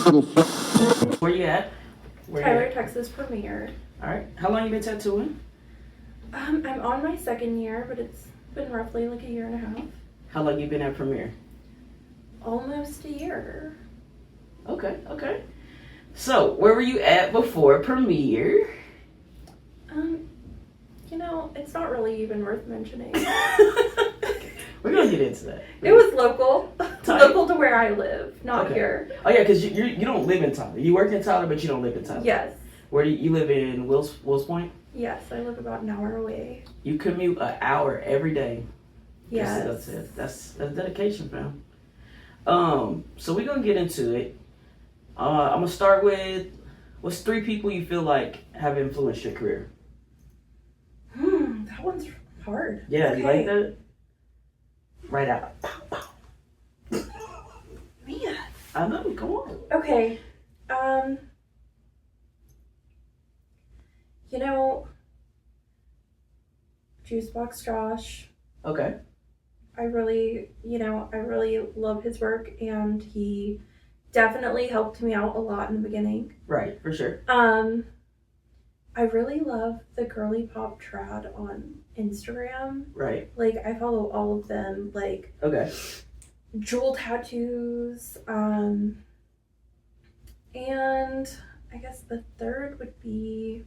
Where you at? Tyler, Texas premiere. All right. How long you been tattooing? I'm on my second year, but it's been roughly like a year and a half. How long you been at premiere? Almost a year. Okay. So, where were you at before premiere? It's not really even worth mentioning. We're gonna get into that. It was local. Local to where I live, not here. Oh yeah, because you don't live in Tyler. You work in Tyler, but you don't live in Tyler. Yes. Where do you live in Wills Point? Yes, I live about an hour away. You commute an hour every day. Yes. That's dedication, fam. So we're gonna get into it. I'm gonna start with what's 3 people you feel like have influenced your career? That one's hard. Yeah, okay. You like that? Right out. Man. I know, come on. Okay. Juicebox Josh. Okay. I really love his work, and he definitely helped me out a lot in the beginning. Right, for sure. I really love the Girly Pop Trad on Instagram. Right. Like, I follow all of them. Like, okay. Jewel Tattoos. And I guess the third would be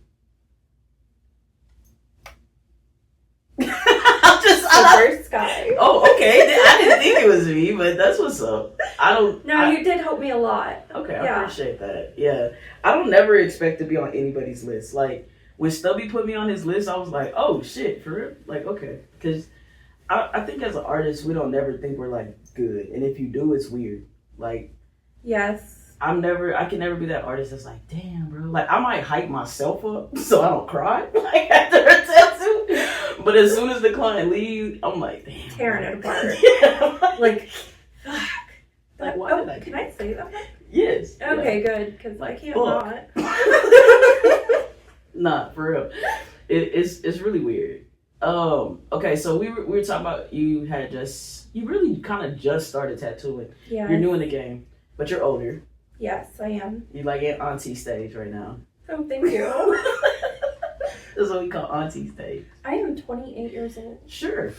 First Sky. Oh, okay. I didn't think it was me, but that's what's up. You did help me a lot. Okay, I appreciate that. Yeah. I don't never expect to be on anybody's list. Like, when Stubby put me on his list, I was like, oh, shit, for real? Like, okay. Because I think as an artist, we don't never think we're, like, good. And if you do, it's weird. Like, yes. I can never be that artist that's like, damn, bro. Like, I might hype myself up so I don't cry, like, after a tattoo. But as soon as the client leaves, I'm like, damn. Tearing it apart. Yeah. Like, fuck. Like, why did I can I say that? Yes. Okay, good, because I can't not. Nah, for real. It's really weird. Okay, so we were talking about you really kind of just started tattooing. Yeah. You're new in the game, but you're older. Yes, I am. You're like at auntie stage right now. Oh, thank you. That's what we call auntie stage. I am 28 years old. Sure. You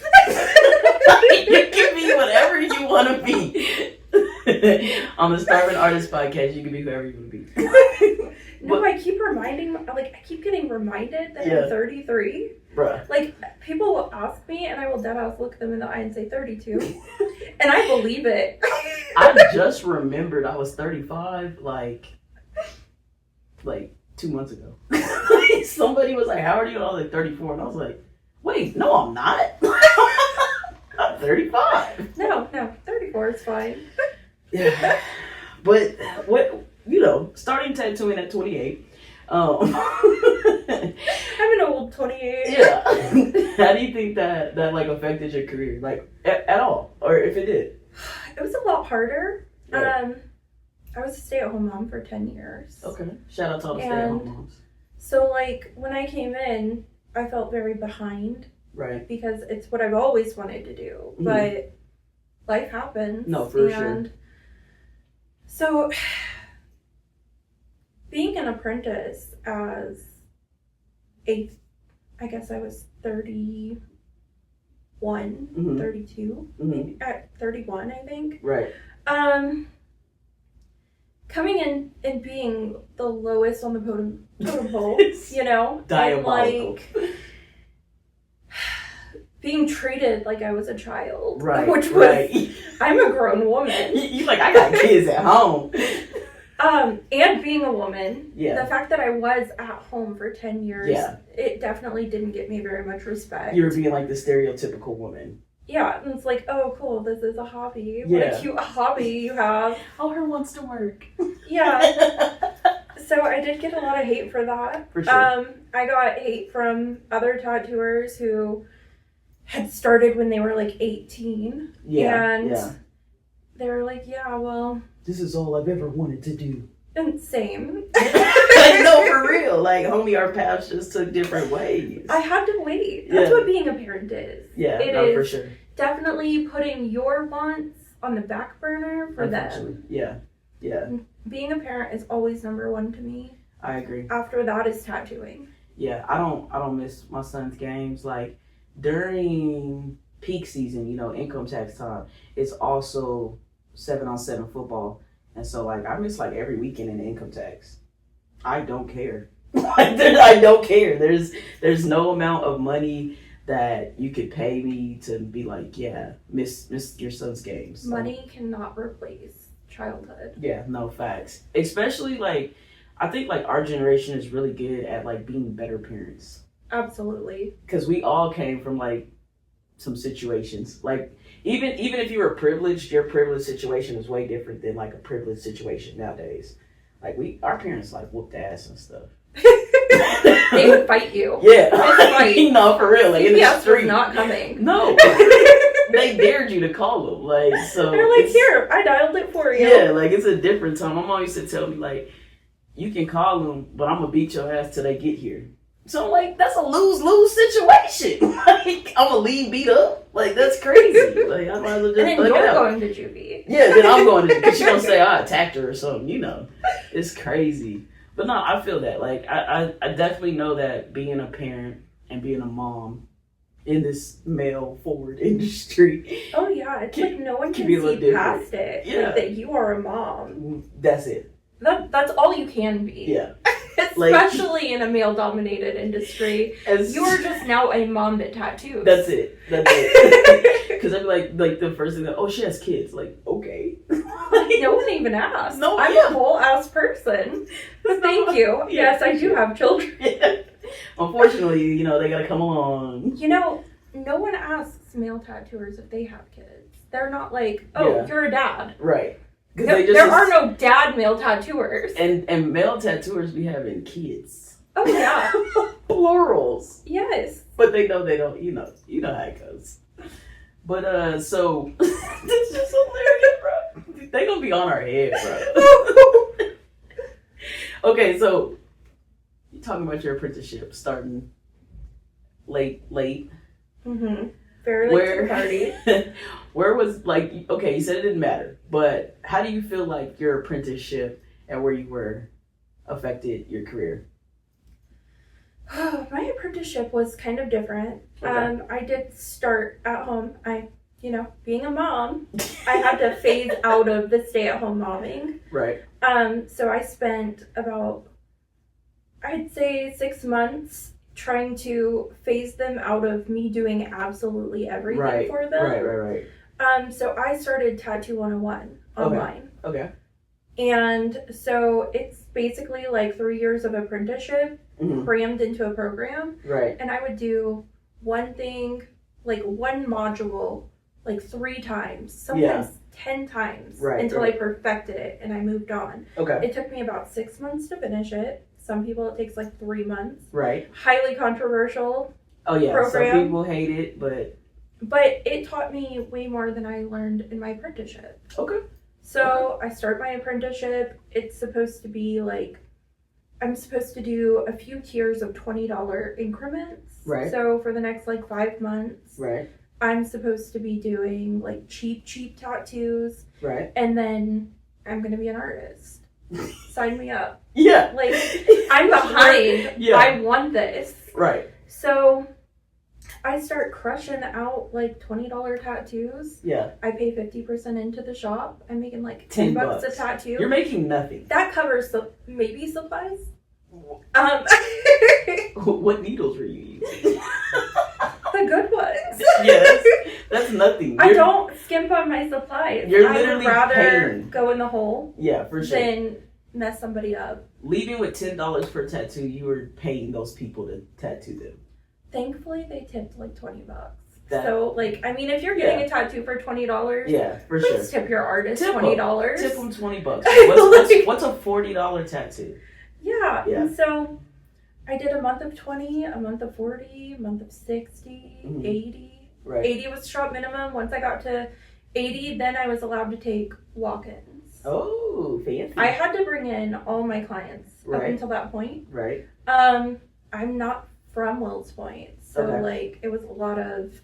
can be whatever you want to be. On the Starving Artist podcast, you can be whoever you want to be. No, I keep getting reminded that I'm 33. Bruh. Like, people will ask me, and I will deadass look them in the eye and say 32. And I believe it. I just remembered I was 35, like 2 months ago. Somebody was like, how old are you? I was like, 34. And I was like, wait, no, I'm not. I'm 35. No, 34 is fine. Yeah. But, starting tattooing at 28. I'm an old 28. Yeah. How do you think that like affected your career? Like, at all? Or if it did? It was a lot harder. Right. I was a stay-at-home mom for 10 years. Okay. Shout out to all the stay-at-home moms. So, like, when I came in, I felt very behind. Right. Because it's what I've always wanted to do. Mm-hmm. But life happens. No, for sure. So, being an apprentice as I guess I was 31, 32, maybe at 31, I think. Right. Coming in and being the lowest on the totem pole, Diabolical. and being treated like I was a child, right? Which was, I'm a grown woman. You like, I got kids at home. And being a woman, the fact that I was at home for 10 years, it definitely didn't get me very much respect. You were being like the stereotypical woman. Yeah, and it's like, oh, cool, this is a hobby. What a cute hobby you have. Oh, her wants to work. Yeah. So I did get a lot of hate for that. For sure. I got hate from other tattooers who had started when they were like 18. And they were like, yeah, well, this is all I've ever wanted to do. And same. No, for real. Like, homie, our paths just took different ways. I had to wait. That's what being a parent is. Yeah, it is for sure. Definitely putting your wants on the back burner for them. Yeah. Yeah. Being a parent is always number one to me. I agree. After that is tattooing. Yeah, I don't miss my son's games. Like during peak season, income tax time, it's also 7-on-7 football. And so like I miss like every weekend in the income tax. I don't care. I don't care. There's no amount of money that you could pay me to be like, yeah, miss your son's games. Money cannot replace childhood. Yeah, no, facts. Especially like I think like our generation is really good at like being better parents. Absolutely. Because we all came from like some situations. Like even if you were privileged, your privileged situation is way different than like a privileged situation nowadays. Like our parents like whooped ass and stuff. They would fight you. Yeah. Fight. No, for real. Like in the street. Was not coming. No. They dared you to call them. Like so they're like, here, I dialed it for you. Yeah, like it's a different time. My mom used to tell me like, you can call them, but I'm gonna beat your ass till they get here. So I'm like, that's a lose-lose situation. Like, I'm gonna leave beat up. Like, that's crazy. Like, I might as well just. And then you're going to juvie. Yeah, then I'm going to, because she's gonna say I attacked her or something. It's crazy. But no, I feel that. Like, I definitely know that being a parent and being a mom in this male-forward industry. Oh yeah, it's like no one can see past it. Yeah, like that you are a mom. That's it. That's all you can be. Yeah. Especially in a male-dominated industry, you are just now a mom that tattoos. That's it. Because I'm like the first thing that, oh, she has kids. Like, okay. No one even asked. No, I'm a whole ass person. Thank you. Yeah, yes, I do have children. Yeah. Unfortunately, they gotta come along. No one asks male tattooers if they have kids. They're not like, oh, you're a dad. Right. No, there are no dad male tattooers. And male tattooers be having kids. Oh yeah. Plurals. Yes. But they know they don't, you know how it goes. But so this is hilarious, bro. They gonna be on our head, bro. Okay, so you talking about your apprenticeship starting late. Mm-hmm. Very late to the party. Where was, like, okay, you said it didn't matter, but how do you feel like your apprenticeship and where you were affected your career? My apprenticeship was kind of different. Okay. I did start at home. Being a mom, I had to phase out of the stay-at-home momming. Right. So I spent about, I'd say 6 months trying to phase them out of me doing absolutely everything for them. Right. So I started Tattoo 101 online. Okay. And so it's basically like 3 years of apprenticeship crammed into a program. Right. And I would do one thing, like one module, like 3 times, sometimes 10 times until I perfected it and I moved on. Okay. It took me about 6 months to finish it. Some people it takes like 3 months. Right. Highly controversial. Oh yeah. Program. Some people hate it, but it taught me way more than I learned in my apprenticeship. Okay. So I start my apprenticeship. It's supposed to be like, I'm supposed to do a few tiers of $20 increments. Right. So for the next like 5 months. Right. I'm supposed to be doing like cheap tattoos. Right. And then I'm going to be an artist. Sign me up. Yeah. Like, I'm behind. Yeah. I want this. Right. So I start crushing out like $20 tattoos. Yeah. I pay 50% into the shop. I'm making like $10 a tattoo. You're making nothing. That covers maybe supplies. What needles were you using? The good ones. Yes. That's nothing. I don't skimp on my supplies. You're literally I would rather paying. go in the hole. Yeah, for sure. Than mess somebody up. Leaving with $10 per tattoo, you were paying those people to tattoo them. Thankfully, they tipped like $20. So, like, I mean, if you're getting a tattoo for $20, yeah, for sure. Please tip your artist $20. Tip them $20. What's a $40 tattoo? Yeah. And so I did a month of 20, a month of 40, a month of 60, 80. Right. 80 was shop minimum. Once I got to 80, then I was allowed to take walk-ins. Oh, fancy. I had to bring in all my clients up until that point. Right. I'm not from Wells Point, so like it was a lot of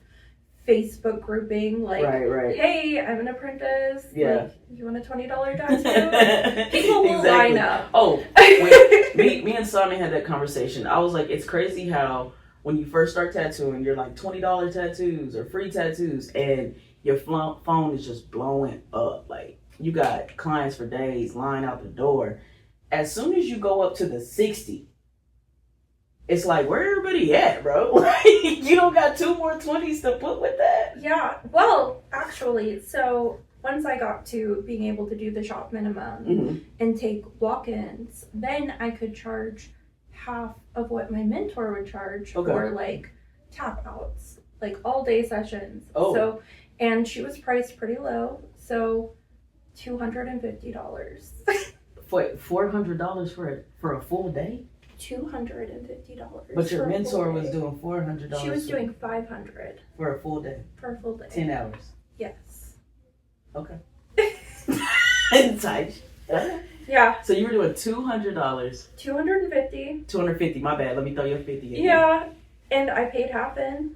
Facebook grouping, like, right. Hey, I'm an apprentice. Yeah. Like, you want a $20 tattoo? People will line up. Oh, me and Simon had that conversation. I was like, it's crazy how when you first start tattooing, you're like $20 tattoos or free tattoos, and your phone is just blowing up. Like, you got clients for days, line out the door. As soon as you go up to the 60, it's like, where everybody at, bro? Like, you don't got 2 more 20s to put with that? Yeah. Well, actually, so once I got to being able to do the shop minimum and take walk-ins, then I could charge half of what my mentor would charge for, like, tap outs, like all day sessions. Oh. So, and she was priced pretty low, so $250. Wait, $400 for a full day? $250. But your mentor was doing $400. She was doing $500 for a full day. For a full day. 10 hours. Yes. Okay. Tight. Yeah. So you were doing $200. $250. $250. My bad. Let me throw your 50 in. Yeah, and I paid half in.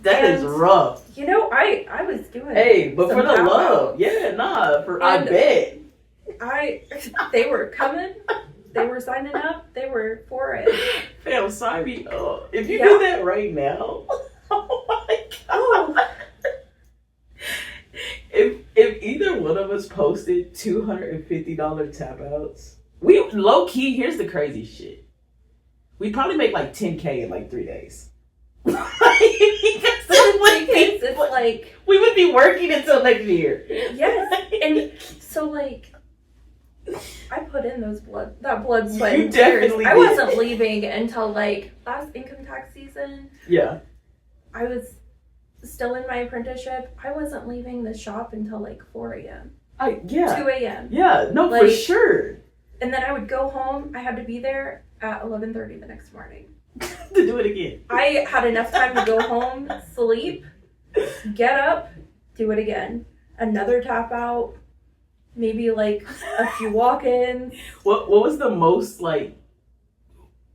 That is rough. You know, I was doing. Hey, but for the love, yeah, nah. I bet. They were coming. They were signing up. They were for it. Fam, sign me up. If you do that right now, oh my god. If either one of us posted $250 tap outs, we low key. Here's the crazy shit. We'd probably make like $10K in like 3 days. It's like we would be working until next year. Yes, and so like. I put in that blood, sweat, and tears. I wasn't leaving until like last income tax season. Yeah. I was still in my apprenticeship. I wasn't leaving the shop until like 4 a.m. 2 a.m. Yeah, no, like, for sure. And then I would go home. I had to be there at 11:30 the next morning. To do it again. I had enough time to go home, sleep, get up, do it again. Another tap out. Maybe like a few walk-ins. What was the most like?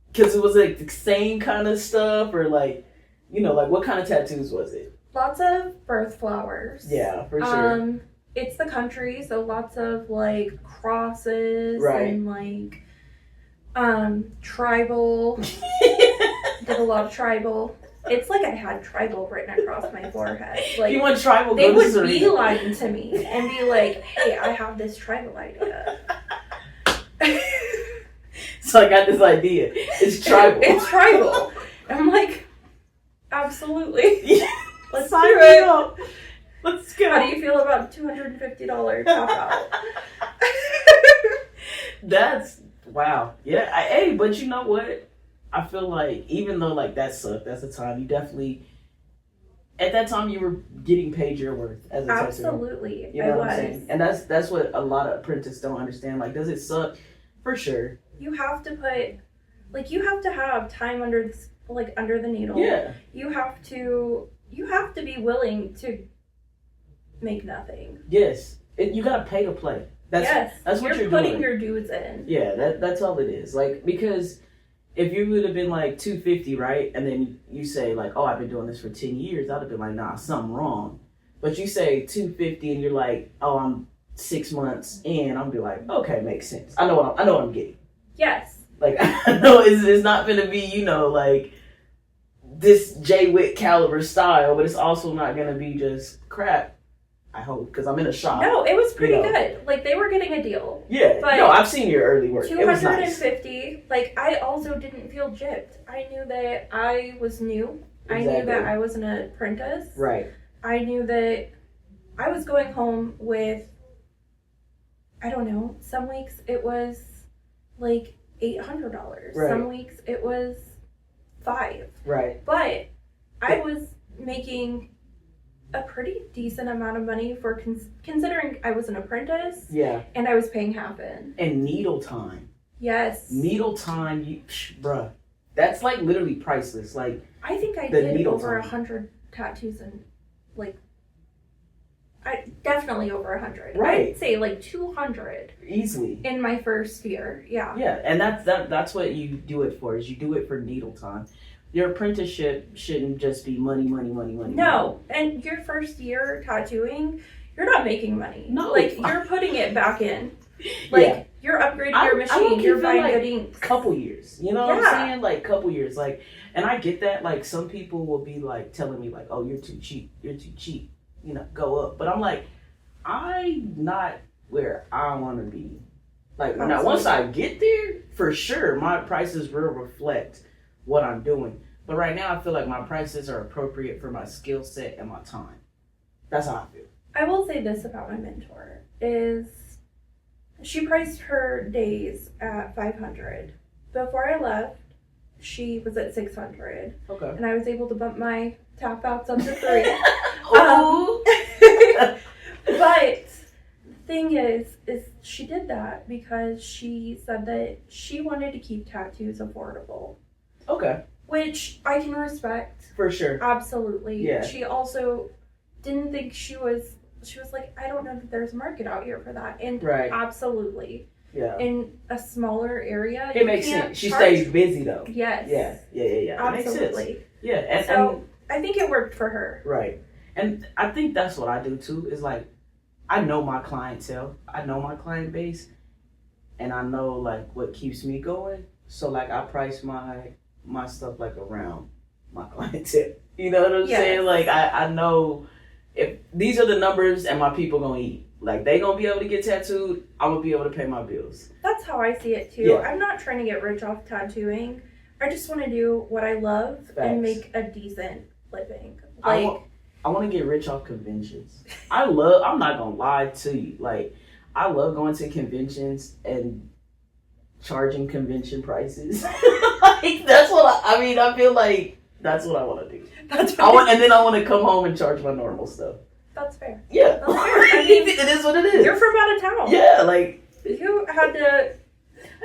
Because it was like the same kind of stuff, or like, you know, like what kind of tattoos was it? Lots of birth flowers. Yeah, for sure. It's the country, so lots of like crosses and like tribal. Did a lot of tribal. It's like I had tribal written across my forehead. Like, you want tribal? They would beeline to me and be like, "Hey, I have this tribal idea." So I got this idea. It's tribal. It's tribal. I'm like, absolutely. Let's do it. Let's go. How do you feel about $250 tap out? That's wow. Yeah. Hey, but you know what? I feel like even though like that sucked, that's the time you definitely at that time you were getting paid your worth as a tattooer. Absolutely. You know what I'm saying? And that's what a lot of apprentices don't understand. Like, does it suck? For sure. You have to have time under the needle. Yeah. You have to be willing to make nothing. Yes. You gotta pay to play. That's what you're putting doing. your dues in. Yeah, that's all it is. Like, because if you would have been like $250, right? And then you say like, oh, I've been doing this for 10 years. I'd have been like, nah, something wrong. But you say $250 and you're like, oh, I'm 6 months in. I'm be like, okay, makes sense. I know what I'm getting. Yes. Like, I know it's not going to be, you know, like this Jay Wick caliber style, but it's also not going to be just crap. I hope, because I'm in a shop. No, it was pretty good. Like, they were getting a deal. Yeah. But no, I've seen your early work. It was nice. $250. Like, I also didn't feel gypped. I knew that I was new. Exactly. I knew that I was an apprentice. Right. I knew that I was going home with, I don't know, some weeks it was like $800. Right. Some weeks it was $500. Right. But I was making a pretty decent amount of money for considering I was an apprentice. Yeah. And I was paying half in. And needle time. Yes. Needle time, bruh. That's like literally priceless. Like, I think I did over 100 tattoos and like, definitely over 100. Right. I'd say like 200 easily in my first year. Yeah. Yeah, and that's what you do it for. Is you do it for needle time. your apprenticeship shouldn't just be money. No, and your first year tattooing, you're not making money. No. Like, you're putting it back in. Like, you're upgrading your machine, you're buying good inks. Couple years. You know what I'm saying? Like, couple years. Like, and I get that. Like, some people will be, like, telling me, like, oh, you're too cheap. You know, go up. But I'm like, I'm not where I want to be. Like, now, once I get there, for sure, my prices will reflect what I'm doing. But right now, I feel like my prices are appropriate for my skill set and my time. That's how I feel. I will say this about my mentor, is she priced her days at $500. Before I left, she was at $600. Okay. And I was able to bump my tap outs up to $300. But the thing is she did that because she said that she wanted to keep tattoos affordable. Okay. Which I can respect. For sure. Absolutely. Yeah. She also didn't think she was like, I don't know that there's a market out here for that. And absolutely. Yeah. In a smaller area. It makes sense. She stays busy though. Yes. Yeah. Absolutely. It makes sense. Yeah. And, so I think it worked for her. Right. And I think that's what I do too, is like, I know my clientele. I know my client base. And I know like what keeps me going. So like I price my stuff like around my clientele. You know what I'm saying? Like I know if these are the numbers and my people gonna eat. Like they gonna be able to get tattooed, I'm gonna be able to pay my bills. That's how I see it too. Yeah. I'm not trying to get rich off tattooing. I just want to do what I love and make a decent living. Like I want to get rich off conventions. I'm not gonna lie to you. Like I love going to conventions and charging convention prices. Like that's what I mean. I feel like that's what I want to do. That's right. And then I want to come home and charge my normal stuff. That's fair. Yeah. That's fair. I mean, it is what it is. You're from out of town. Yeah, like you had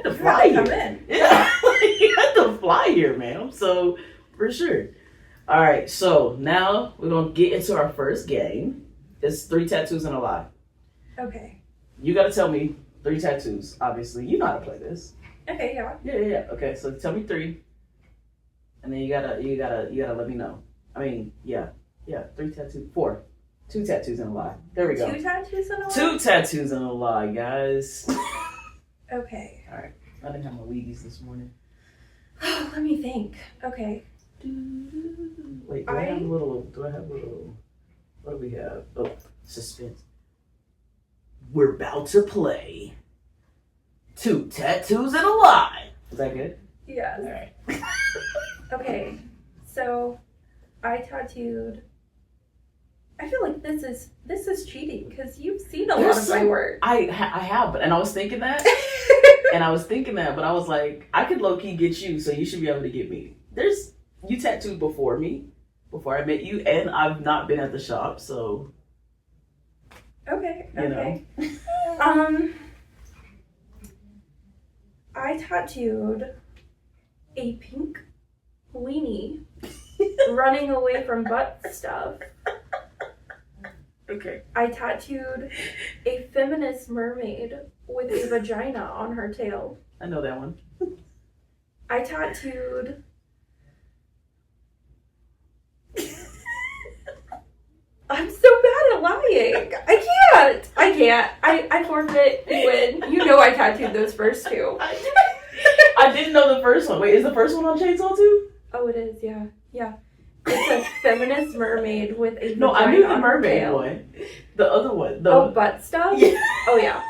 to fly come here. in. Yeah, you had to fly here, ma'am. So for sure. All right, so now we're gonna get into our first game. It's 3 tattoos and a lie. Okay. You gotta tell me 3 tattoos. Obviously, you know how to play this. Okay, yeah. Yeah. Okay, so tell me 3, and then you gotta let me know. I mean, yeah, 3 tattoos, 4, 2 tattoos and a lie. There we go. 2 tattoos and a lie. 2 tattoos and a lie, guys. Okay. All right. I didn't have my Wheaties this morning. Let me think. Okay. Wait, do I have a little, what do we have? Oh, suspense. We're about to play 2 tattoos and a lie. Is that good? Yes. All right. Okay, so I tattooed. I feel like this is cheating because you've seen a lot of my work. I have, and I was thinking that, but I was like, I could low key get you, so you should be able to get me. You tattooed before me, before I met you, and I've not been at the shop, so. Okay. You know. I tattooed a pink weenie running away from butt stuff. Okay. I tattooed a feminist mermaid with a vagina on her tail. I know that one. I tattooed I'm so bad at lying. I can't. I forfeit. You win. You know I tattooed those first 2. I didn't know the first one. Wait, is the first one on Chainsaw too? Oh, it is. Yeah. It's a feminist mermaid with a No, I knew the mermaid one. The other one. Butt stuff? Yeah. Oh, yeah.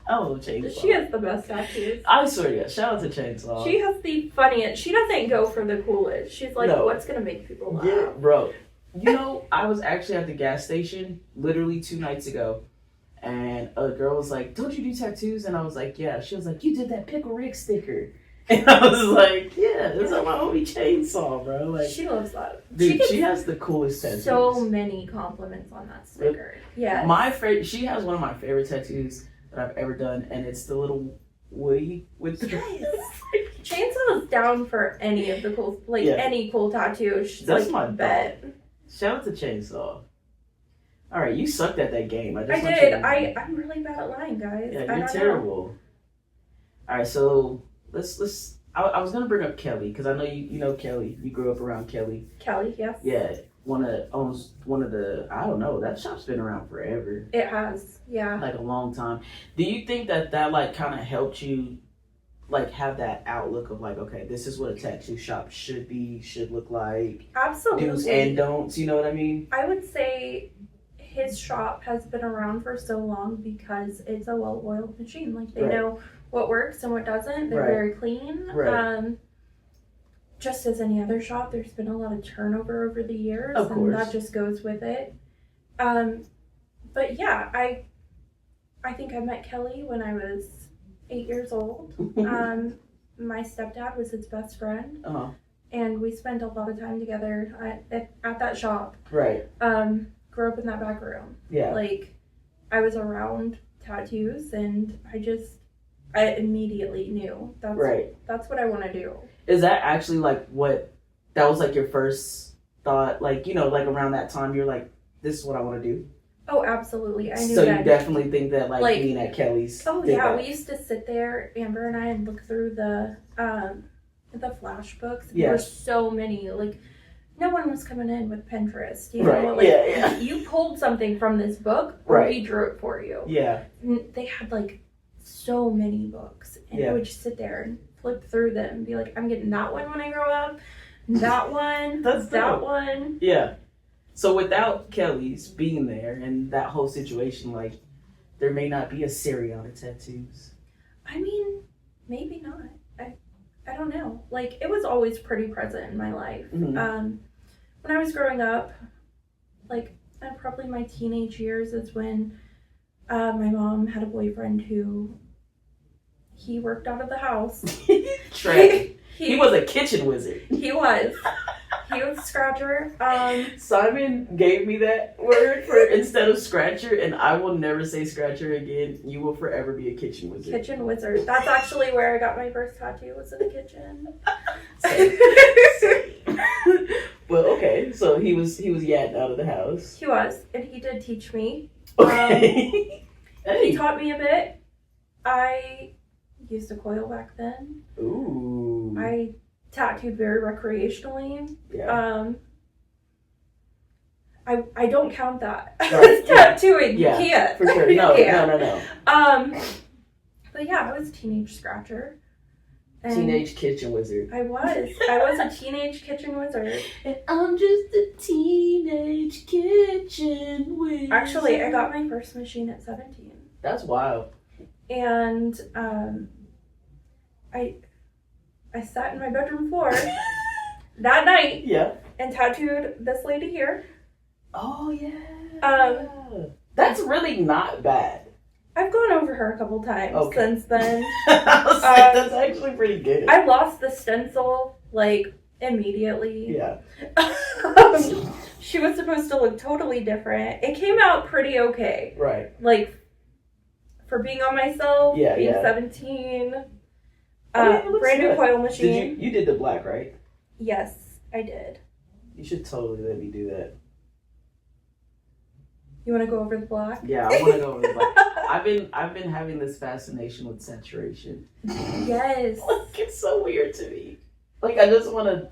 I love Chainsaw. She has the best tattoos. I swear to God. Shout out to Chainsaw. She has the funniest. She doesn't go for the coolest. She's like, what's going to make people laugh? Yeah, bro. You know, I was actually at the gas station literally 2 nights ago, and a girl was like, "Don't you do tattoos?" And I was like, "Yeah." She was like, "You did that Pickle Rick sticker." And I was like, "Yeah, that's on my homie Chainsaw, bro." Like, she loves that. Dude, she has the coolest tattoos. So many compliments on that sticker. Yeah. My favorite. She has one of my favorite tattoos that I've ever done, and it's the little Woody with the. Chainsaw is down for any of the cool, any cool tattoo. She's that's like, my bet. Shout out to Chainsaw. All right, you sucked at that game. I did. I'm really bad at lying, guys. Yeah, you're terrible. All right, so let's I was gonna bring up Kelly because I know you know Kelly. You grew up around Kelly. Kelly, yes. Yeah, owns one of the, I don't know, that shop's been around forever. It has, yeah. Like a long time. Do you think that like kind of helped you like have that outlook of like, okay, this is what a tattoo shop should look like? Absolutely. Do's and don'ts, you know what I mean? I would say his shop has been around for so long because it's a well-oiled machine. Like, they know what works and what doesn't. They're very clean. Just as any other shop, there's been a lot of turnover over the years. Of course. And that just goes with it. But yeah, I think I met Kelly when I was 8 years old. My stepdad was his best friend. Uh-huh. And we spent a lot of time together at that shop. Right. Grew up in that back room. Yeah. Like, I was around tattoos and I immediately knew that's what I want to do. Is that actually like that was like your first thought? Like, you know, like around that time you're like, this is what I want to do? Oh, absolutely. I knew so that. You definitely think that like being at Kelly's. Oh yeah, we used to sit there, Amber and I, and look through the flash books. There were so many, like, no one was coming in with Pinterest. You know, like, you pulled something from this book, or he drew it for you. Yeah. And they had like so many books, and I would just sit there and flip through them and be like, I'm getting that one when I grow up, that one, that one. Yeah. So without Kelly's being there and that whole situation, like, there may not be a Sariana tattoos. I mean, maybe not. I don't know. Like, it was always pretty present in my life. Mm-hmm. When I was growing up, like, probably my teenage years is when my mom had a boyfriend who he worked out of the house. He was a kitchen wizard. He was. He was Scratcher. Simon gave me that word for instead of Scratcher, and I will never say Scratcher again. You will forever be a kitchen wizard. Kitchen wizard. That's actually where I got my first tattoo, was in the kitchen. Well, okay. So he was yatting out of the house. He was, and he did teach me. Okay. He taught me a bit. I used a coil back then. Ooh. I tattooed very recreationally. Yeah. I don't count that as tattooing. Yeah, you can't. for sure. No. But yeah, I was a teenage scratcher. And teenage kitchen wizard. I was a teenage kitchen wizard. And I'm just a teenage kitchen wizard. Actually, I got my first machine at 17. That's wild. And I sat in my bedroom floor that night and tattooed this lady here. Oh, yeah. That's really not bad. I've gone over her a couple times since then. That's actually pretty good. I lost the stencil, like, immediately. Yeah. She was supposed to look totally different. It came out pretty okay. Right. Like, for being on myself, being 17... brand new coil machine. You did the black, right? Yes, I did. You should totally let me do that. You want to go over the black? Yeah, I want to go over the black. I've been having this fascination with saturation. Yes. Like, it's so weird to me. Like, I just want to,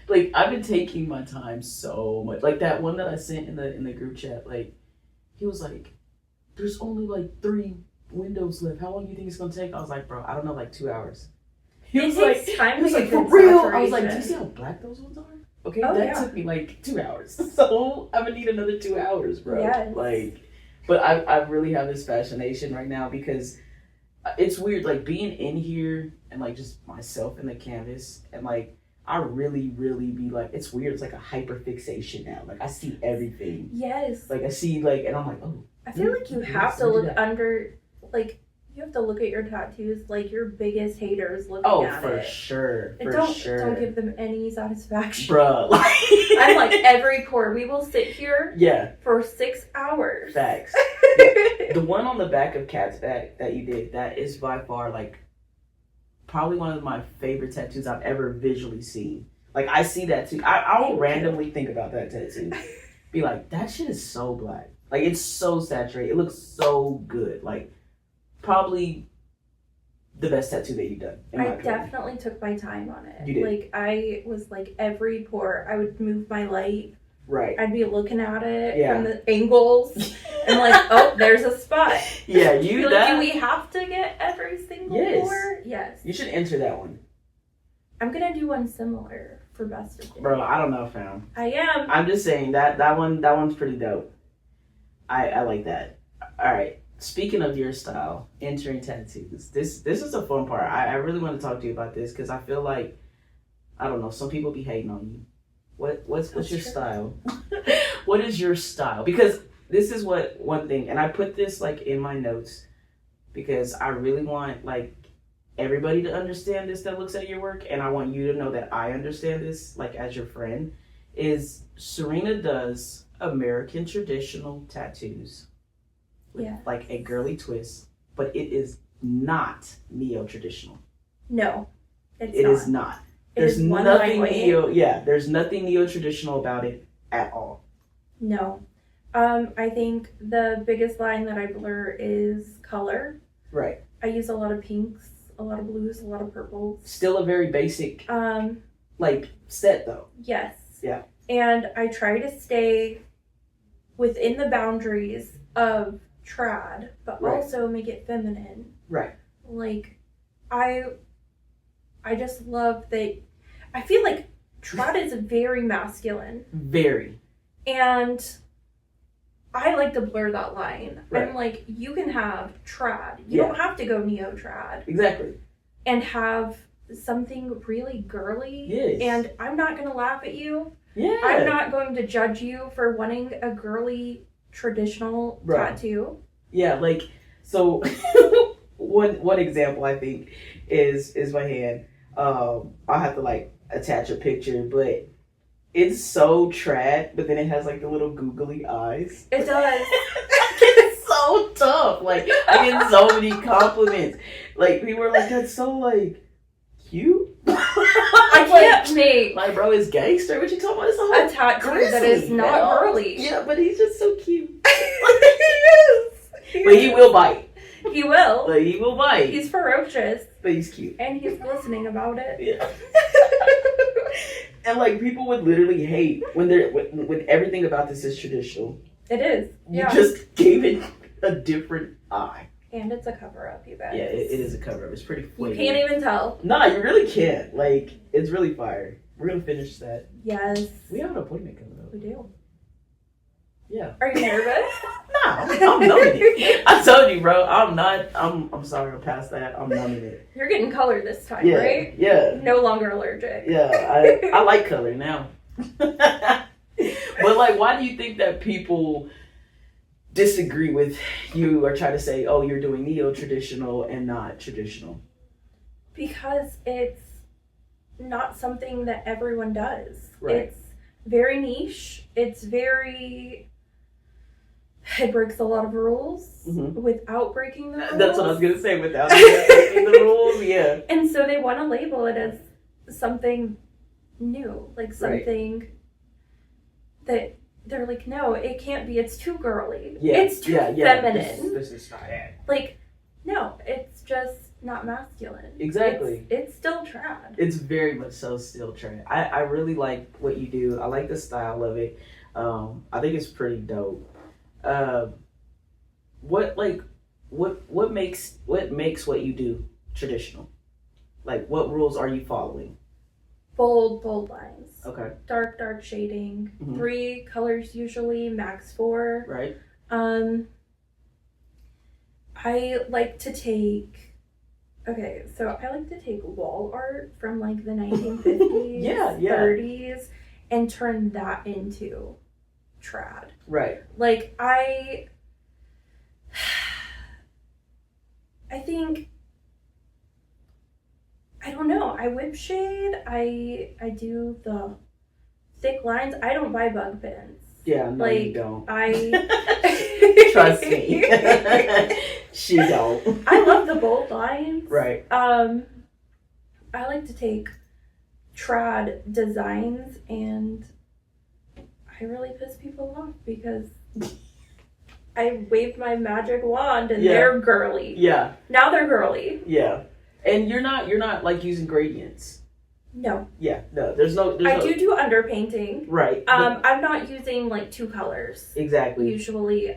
like, I've been taking my time so much. Like, that one that I sent in the group chat, like, he was like, there's only like 3 windows left. How long do you think it's going to take? I was like, bro, I don't know, like 2 hours. He was like, for real? I was like, do you see how black those ones are? Okay, that took me like 2 hours. So I'm gonna need another 2 hours, bro. Yes. Like, but I really have this fascination right now because it's weird, like being in here and like just myself in the canvas and like I really be like, it's weird. It's like a hyper fixation now. Like I see everything. Yes. Like I see like, and I'm like, oh. I feel like you have to look under, like, you have to look at your tattoos like your biggest haters looking at it. Oh, for sure. And don't give them any satisfaction. Bruh. I'm like every core. We will sit here for 6 hours. Facts. Yeah. The one on the back of Cat's back that you did, that is by far like probably one of my favorite tattoos I've ever visually seen. Like I see that too. I'll randomly think about that tattoo. Be like, that shit is so black. Like it's so saturated. It looks so good. Like probably the best tattoo that you've done. I definitely took my time on it. You did. Like, I was like, every pore, I would move my light. Right. I'd be looking at it from the angles. And like, oh, there's a spot. Yeah, you like, do we have to get every single pore? Yes. You should enter that one. I'm gonna do one similar for best of day. Bro, I don't know, fam. I am. I'm just saying that one's pretty dope. I like that. All right. Speaking of your style, entering tattoos. This is a fun part. I really want to talk to you about this because I feel like, I don't know, some people be hating on you. What's your style? What is your style? Because this is one thing, and I put this like in my notes because I really want like everybody to understand this that looks at your work, and I want you to know that I understand this like as your friend. Is Sariana does American traditional tattoos with like a girly twist, but it is not neo-traditional. No, it is not. There's nothing there's nothing neo-traditional about it at all. No. I think the biggest line that I blur is color. Right. I use a lot of pinks, a lot of blues, a lot of purples. Still a very basic like set though. Yes. Yeah. And I try to stay within the boundaries of trad, but also make it feminine. Right. Like, I just love that. I feel like trad is very masculine. Very. And I like to blur that line. Right. I'm like, you can have trad. You don't have to go neo-trad. Exactly. And have something really girly. Yes. And I'm not going to laugh at you. Yeah. I'm not going to judge you for wanting a girly traditional tattoo. Yeah, like, so one example I think is my hand. I'll have to like attach a picture, but it's so trad, but then it has like the little googly eyes. It does. It's so tough. Like, I get so many compliments. Like, people are like, that's so like cute. I can't make like, bro, it's gangster. What you talking about? It's a whole tattoo that is not girly. Yeah, but he's just so cute. He is. But he will bite. He will. But he will bite. He's ferocious. But he's cute. And he's listening about it. Yeah. And like, people would literally hate when everything about this is traditional. It is. You just gave it a different eye. And it's a cover-up, you guys. Yeah, it is a cover-up. It's pretty flaky. You can't even tell. Nah, you really can't. Like, it's really fire. We're gonna finish that. Yes. We have an appointment coming up. We do. Yeah. Are you nervous? Nah, I'm numbing it. I told you, bro. I'm sorry, I'm past that. I'm numbing it. You're getting color this time, right? Yeah. No longer allergic. Yeah, I like color now. But like, why do you think that people disagree with you or try to say, oh, you're doing neo-traditional and not traditional? Because it's not something that everyone does. Right. It's very niche. It breaks a lot of rules without breaking the rules. That's what I was going to say, without breaking the rules, yeah. And so they want to label it as something new, like something that they're like, no, it can't be. It's too girly. Yeah. It's too feminine. This is not it. Like, no, it's just not masculine. Exactly. It's still trad. It's very much so still trad. I really like what you do. I like the style of it. I think it's pretty dope. What makes what you do traditional? Like, what rules are you following? Bold lines. Okay. Dark shading. 3 colors usually, max 4. Right. I like to take wall art from like the 1950s, 30s, and turn that into trad. Right. Like, I think, I don't know, I whip shade, I do the thick lines. I don't buy bug pins. Yeah, no, like, you don't. Trust me. She don't. I love the bold lines. Right. I like to take trad designs, and I really piss people off because I waved my magic wand and they're girly. Yeah. Now they're girly. Yeah. And you're not like using gradients. No. Yeah, no. I do underpainting. Right. I'm not using like 2 colors. Exactly. Usually.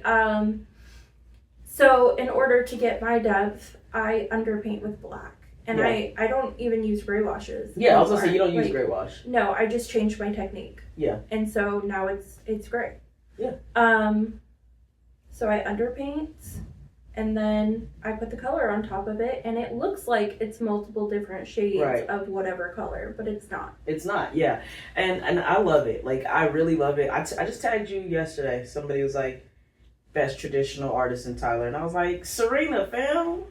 So in order to get my depth, I underpaint with black. And I don't even use gray washes. Yeah, anymore. I was gonna say you don't use gray wash. No, I just changed my technique. Yeah. And so now it's gray. Yeah. So I underpaint and then I put the color on top of it and it looks like it's multiple different shades of whatever color, but it's not. It's not, yeah. And I love it. Like, I really love it. I just tagged you yesterday. Somebody was like, best traditional artist in Tyler. And I was like, Sariana, fam,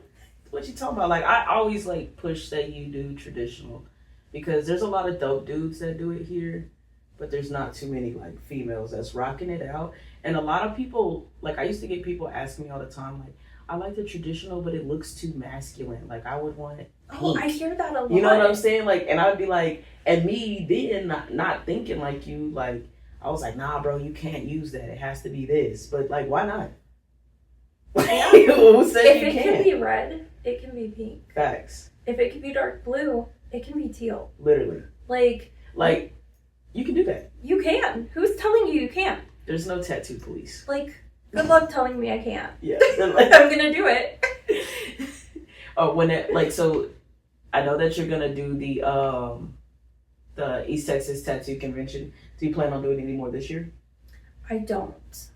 what you talking about? Like, I always like push that you do traditional because there's a lot of dope dudes that do it here, but there's not too many like females that's rocking it out. And a lot of people, like, I used to get people asking me all the time, like, I like the traditional, but it looks too masculine. Like, I would want it pink. Oh, I hear that a lot. You know what I'm saying? Like, and I'd be like, and me then not thinking like you, like, I was like, nah, bro, you can't use that. It has to be this. But, like, why not? Yeah. Who said if you it can't? can be red, it can be pink. Facts. If it can be dark blue, it can be teal. Literally. Like, you can do that. You can. Who's telling you can't? There's no tattoo police. Like, good luck telling me I can't. Yeah. I'm gonna do it. So I know that you're gonna do the East Texas Tattoo Convention. Do you plan on doing any more this year? I don't.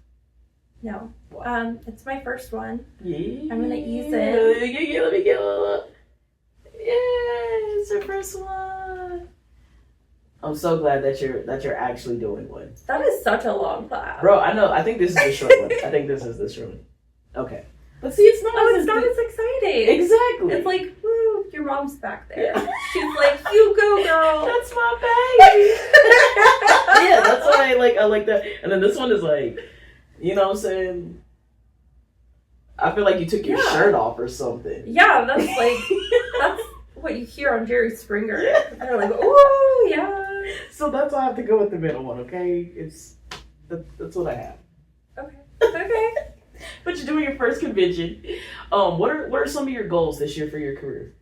No. Wow. It's my first one. Yeah. I'm gonna ease in. Yeah, let me get a little. Yeah, it's your first one. I'm so glad that you're actually doing one. That is such a long class. Bro, I know. I think this is the short one. I think this is the short one. Okay. But see, it's not. Oh, it's not as exciting. Exactly. It's like, woo, your mom's back there. Yeah. She's like, you go, girl. That's my baby. Yeah, that's why I like that. And then this one is like, you know what I'm saying? I feel like you took your shirt off or something. Yeah, that's what you hear on Jerry Springer. Yeah. They're like, oh, yeah. So that's why I have to go with the middle one, okay? That's what I have. Okay. But you're doing your first convention. What are some of your goals this year for your career?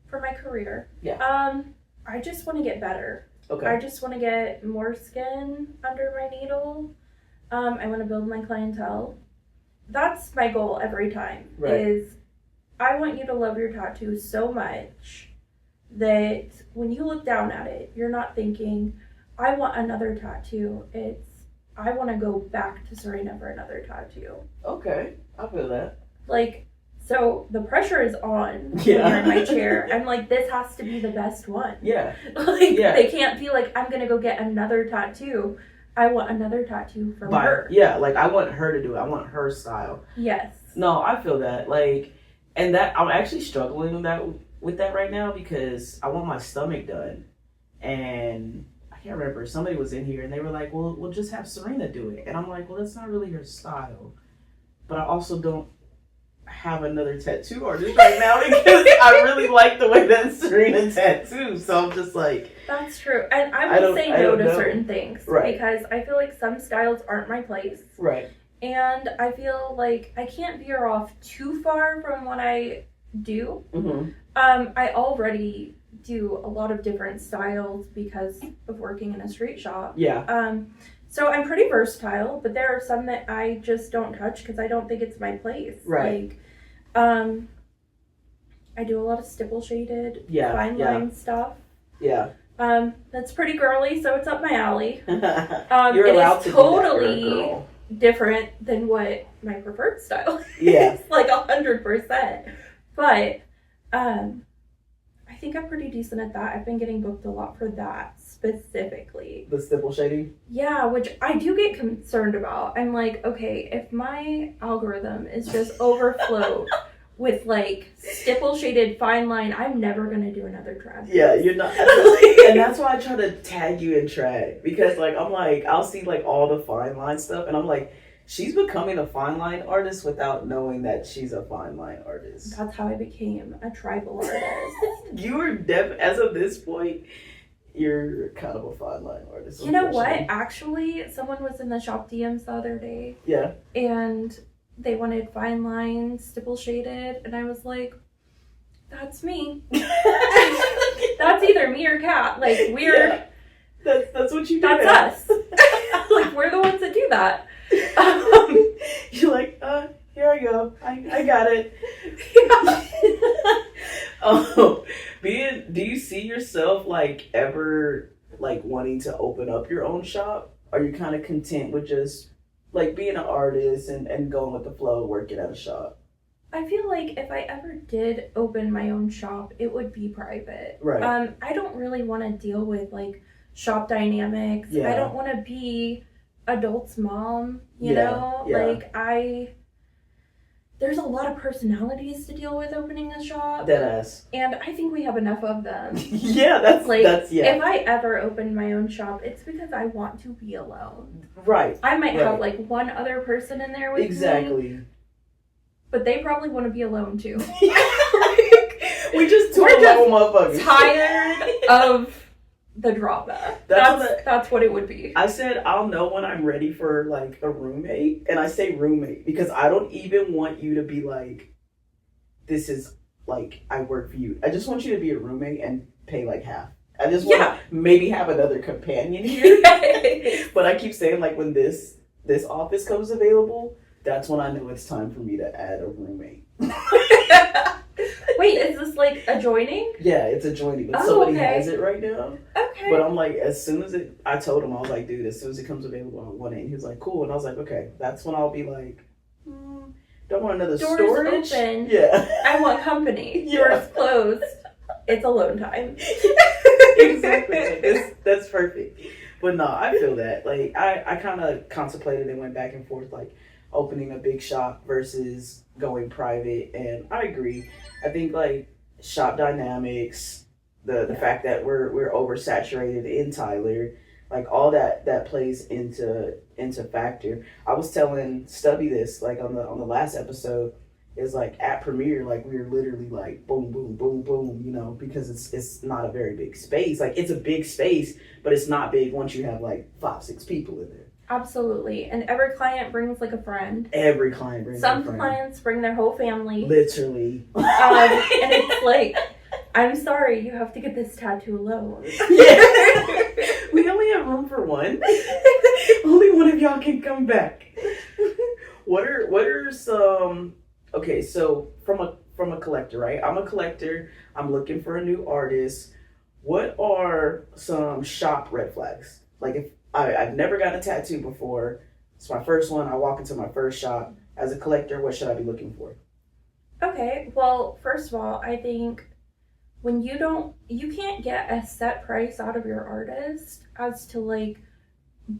For my career? Yeah. I just want to get better. Okay. I just want to get more skin under my needle. I want to build my clientele. That's my goal every time. Right. Is I want you to love your tattoo so much that when you look down at it, you're not thinking, I want another tattoo. It's, I want to go back to Sariana for another tattoo. Okay, I feel that. Like, so the pressure is on when you're in my chair. I'm like, this has to be the best one. Yeah. They can't be like, I'm going to go get another tattoo. I want another tattoo from her. Yeah, like, I want her to do it. I want her style. Yes. No, I feel that. Like, and that, I'm actually struggling with that right now because I want my stomach done. And I can't remember. Somebody was in here and they were like, well, we'll just have Sariana do it. And I'm like, well, that's not really her style. But I also don't have another tattoo artist right now because I really like the way that Sariana tattoos. So I'm just like... That's true. And I will say no to certain things. Right. Because I feel like some styles aren't my place. Right. And I feel like I can't veer off too far from what I do. Mm-hmm. I already do a lot of different styles because of working in a street shop. Yeah. So I'm pretty versatile, but there are some that I just don't touch because I don't think it's my place. Right. Like, I do a lot of stipple shaded, fine line stuff. Yeah. That's pretty girly, so it's up my alley. You're allowed to totally do that, girl. Different than what my preferred style is. Yeah. Like 100%. But I think I'm pretty decent at that. I've been getting booked a lot for that specifically. The stipple shading? Yeah, which I do get concerned about. I'm like, okay, if my algorithm is just overflowed with like stipple shaded fine line, I'm never gonna do another trad. Yeah, you're not. And that's why I try to tag you in trad because like I'm like I'll see like all the fine line stuff and I'm like, she's becoming a fine line artist without knowing that she's a fine line artist. That's how I became a tribal artist. You were as of this point, you're kind of a fine line artist. You know what? Actually, someone was in the shop DMs the other day. That's me. That's either me or Kat. Like, we're... Yeah. That's what you do. That's us. Like, we're the ones that do that. You're like, here I go. I got it. Do you see yourself, like, ever, like, wanting to open up your own shop? Are you kind of content with just, like, being an artist and going with the flow, working at a shop? I feel like if I ever did open my own shop, it would be private. Right. I don't really want to deal with, like, shop dynamics. Yeah. I don't want to be adult's mom, you know? Yeah. Like, there's a lot of personalities to deal with opening a shop. Deadass. And I think we have enough of them. Yeah, that's If I ever open my own shop, it's because I want to be alone. Right. I might have, like, one other person in there with me. Exactly. But they probably want to be alone, too. We just two alone motherfuckers. Tired of the drama. That's what it would be. I said I'll know when I'm ready for, like, a roommate, and I say roommate because I don't even want you to be like, this is like I work for you. I just want you to be a roommate and pay like half. I just want to maybe have another companion here. But I keep saying, like, when this office comes available, that's when I know it's time for me to add a roommate. Wait, is this like adjoining? Yeah, it's adjoining, but somebody has it right now. Okay. But I'm like, as soon as I told him, I was like, dude, as soon as it comes available, I want it. And he was like, cool. And I was like, okay, that's when I'll be like, don't want another Doors storage. Open. Yeah. I want company. Yeah. Doors closed. It's alone time. Exactly. That's perfect. But no, I feel that. Like, I kind of contemplated and went back and forth, like, opening a big shop versus going private, and I agree. I think, like, shop dynamics, the fact that we're oversaturated in Tyler, like, all that plays into factor. I was telling Stubby this, like, on the last episode, is like at Premiere, like, we were literally like boom boom boom boom, you know, because it's not a very big space. Like, it's a big space, but it's not big once you have like 5-6 people in there. Absolutely. And every client brings like a friend. Every client brings a friend. Some clients bring their whole family. Literally. And it's like, I'm sorry, you have to get this tattoo alone. Yeah. We only have room for one. Only one of y'all can come back. What are some... Okay, so from a collector, right? I'm a collector. I'm looking for a new artist. What are some shop red flags? Like, if I've never gotten a tattoo before. It's my first one. I walk into my first shop. As a collector, what should I be looking for? Okay, well, first of all, I think when you can't get a set price out of your artist as to, like,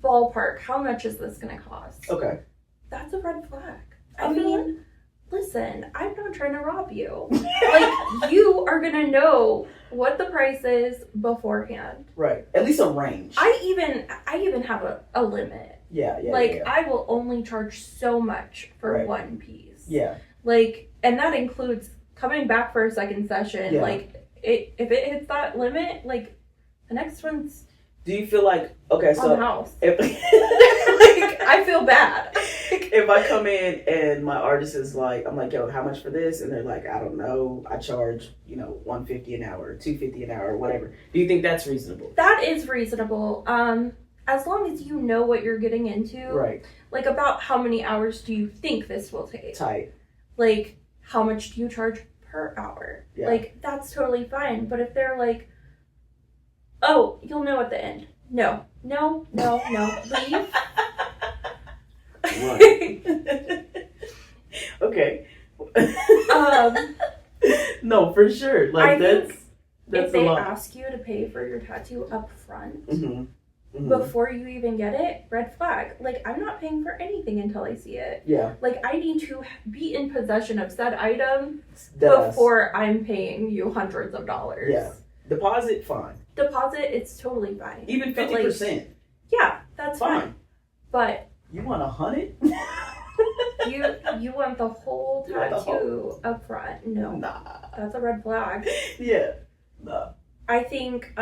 ballpark, how much is this going to cost? Okay. That's a red flag. I mean, listen, I'm not trying to rob you. Like, you are going to know what the price is beforehand. Right. At least a range. I even have a limit. Yeah. Like, I will only charge so much for one piece. Yeah. Like, and that includes coming back for a second session. Yeah. Like, if it hits that limit, like, the next one's... Do you feel like... Okay, so... on the house. Like, I feel bad. If I come in and my artist is like, I'm like, yo, how much for this? And they're like, I don't know. I charge, $150 an hour, $250 an hour, whatever. Do you think that's reasonable? That is reasonable. As long as you know what you're getting into. Right. Like, about how many hours do you think this will take? Tight. Like, how much do you charge per hour? Yeah. Like, that's totally fine. But if they're like, oh, you'll know at the end. No. Leave. Right. Okay. No, for sure. Like, that's if they ask you to pay for your tattoo up front, before you even get it, red flag. Like, I'm not paying for anything until I see it. Yeah. Like, I need to be in possession of said item before I'm paying you hundreds of dollars. Yeah. Deposit, fine. Deposit, it's totally fine. Even 50%. Like, yeah, that's fine. But you want 100? you want the whole tattoo up front? No. Nah. That's a red flag. Yeah. Nah. I think,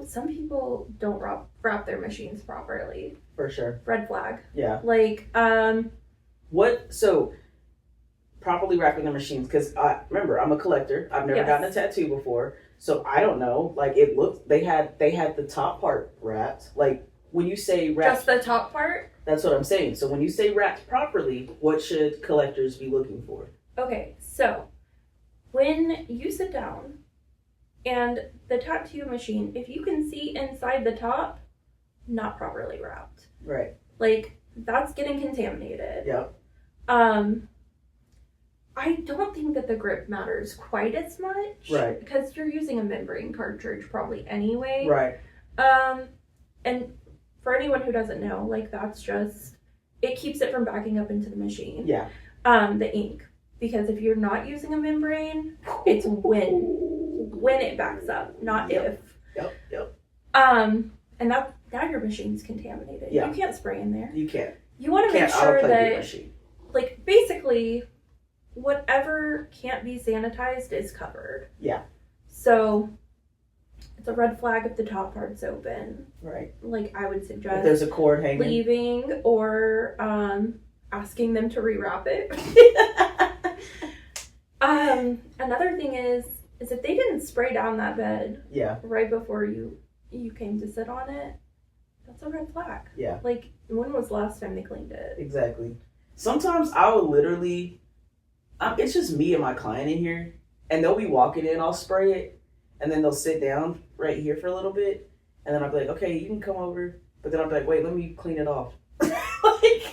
some people don't wrap their machines properly. For sure. Red flag. Yeah. Like, so properly wrapping the machines, because I remember I'm a collector. I've never gotten a tattoo before, so I don't know. Like, it looked, they had the top part wrapped. Like, when you say wrapped, just the top part. That's what I'm saying. So when you say wrapped properly, what should collectors be looking for? Okay, so when you sit down and the tattoo machine, if you can see inside the top, not properly wrapped. Right. Like, that's getting contaminated. Yep. I don't think that the grip matters quite as much. Right. Because you're using a membrane cartridge probably anyway. Right. And for anyone who doesn't know, like, that's just, it keeps it from backing up into the machine. Yeah. The ink. Because if you're not using a membrane, it's when it backs up, not if. Yep. And now your machine's contaminated. Yeah. You can't spray in there. You can't. You want to make sure that, like, basically, whatever can't be sanitized is covered. Yeah. So it's a red flag if the top part's open. Right. Like, I would suggest if there's a cord hanging, leaving or asking them to rewrap it. Another thing is if they didn't spray down that bed right before you came to sit on it, that's a red flag. Yeah. Like, when was the last time they cleaned it? Exactly. Sometimes I would literally, it's just me and my client in here, and they'll be walking in, I'll spray it, and then they'll sit down right here for a little bit, and then I'll be like, okay, you can come over, but then I'll be like, wait, let me clean it off.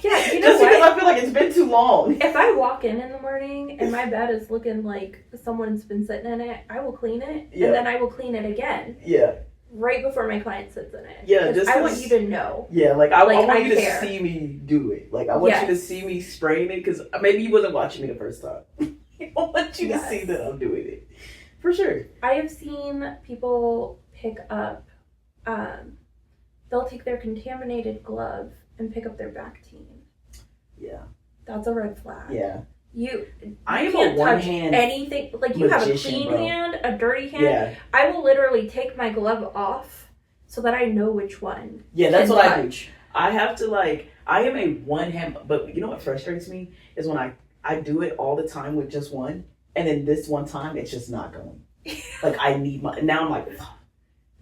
Yeah, you know just what? because I feel like it's been too long. If I walk in the morning and my bed is looking like someone's been sitting in it, I will clean it, and then I will clean it again. Yeah. Right before my client sits in it. Yeah, just I want you to know. Yeah, like I want you to see me do it. Like, I want you to see me spraying it, because maybe you wasn't watching me the first time. I want you to see that I'm doing it. For sure. I have seen people pick up, they'll take their contaminated glove and pick up their Bactine. Yeah. That's a red flag. Yeah. I am can't a touch anything. Like, you have a clean hand, a dirty hand. Yeah. I will literally take my glove off so that I know which one. Yeah, that's what I do. I have to, like, I am a one hand, but you know what frustrates me is when I do it all the time with just one, and then this one time it's just not going. Like, I need now I'm like,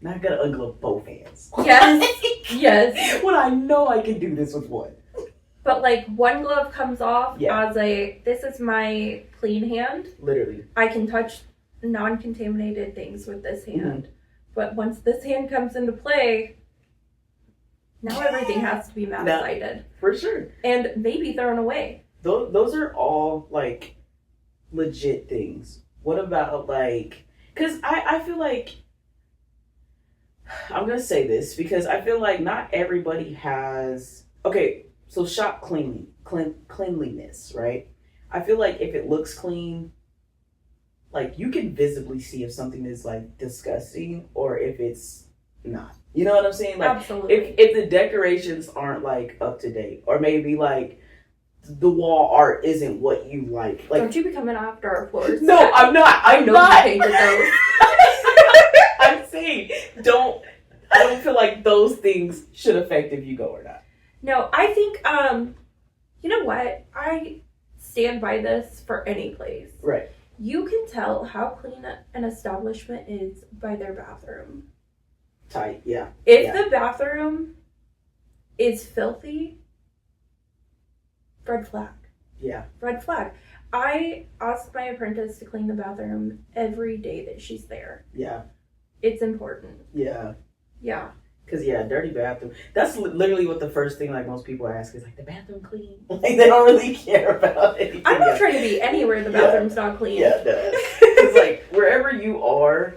now I gotta unglove both hands. Yes. Yes. When I know I can do this with one. But, like, one glove comes off as this is my clean hand. Literally. I can touch non-contaminated things with this hand. Mm-hmm. But once this hand comes into play, now everything has to be masticated. For sure. And maybe thrown away. Those are all, like, legit things. What about, like, because I feel like, I'm going to say this because I feel like not everybody has, okay, so shop cleanliness, right? I feel like if it looks clean, like, you can visibly see if something is, like, disgusting or if it's not. You know what I'm saying? Like, absolutely. If the decorations aren't, like, up to date, or maybe, like, the wall art isn't what you like. Don't you be coming after our floors? No, I'm not. I know you painted those. I'm saying, I don't feel like those things should affect if you go or not. No, I think, you know what? I stand by this for any place. Right. You can tell how clean an establishment is by their bathroom. Tight, yeah. If the bathroom is filthy, red flag. Yeah. Red flag. I ask my apprentice to clean the bathroom every day that she's there. Yeah. It's important. Yeah. Yeah. Because, dirty bathroom. That's literally what the first thing, like, most people ask is, like, the bathroom clean? Like, they don't really care about anything. I'm not trying to be anywhere the bathroom's not clean. Yeah, no. It's like, wherever you are,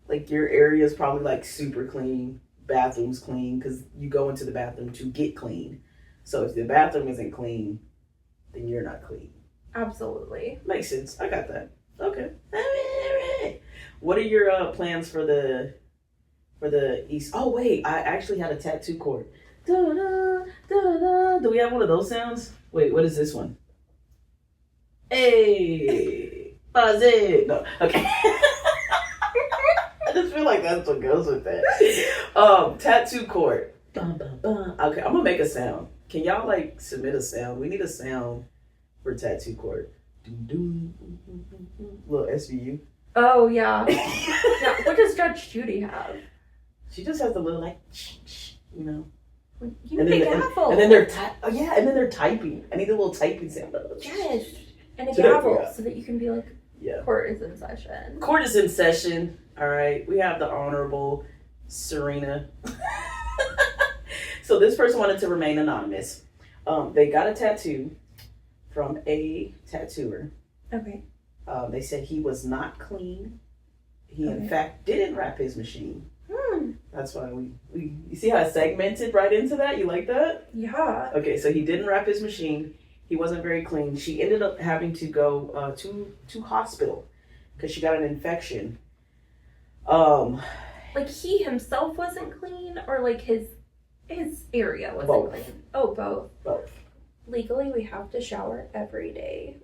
like, your area is probably, like, super clean. Bathroom's clean because you go into the bathroom to get clean. So if the bathroom isn't clean, then you're not clean. Absolutely. Makes sense. I got that. Okay. What are your plans for the East? Oh, wait. I actually had a tattoo cord. Da-da, da-da. Do we have one of those sounds? Wait, what is this one? Hey. Buzz it. No. Okay. I just feel like that's what goes with that. Tattoo cord. Bum, bum, bum. Okay, I'm going to make a sound. Can y'all, like, submit a sound? We need a sound for tattoo cord. Little SVU. Oh, yeah. Yeah. What does Judge Judy have? She just has the little, like, you know. You need a gavel. And then they're and then they're typing. I need a little typing sound. Yes. And a gavel so that you can be like, court is in session. Court is in session. All right. We have the Honorable Sariana. So this person wanted to remain anonymous. They got a tattoo from a tattooer. Okay. They said he was not clean. He, in fact, didn't wrap his machine. That's why we you see how I segmented right into that? You like that? Yeah. Okay, so he didn't wrap his machine. He wasn't very clean. She ended up having to go to hospital because she got an infection. Like he himself wasn't clean, or like his area wasn't clean? Oh, both. Both. Legally, we have to shower every day.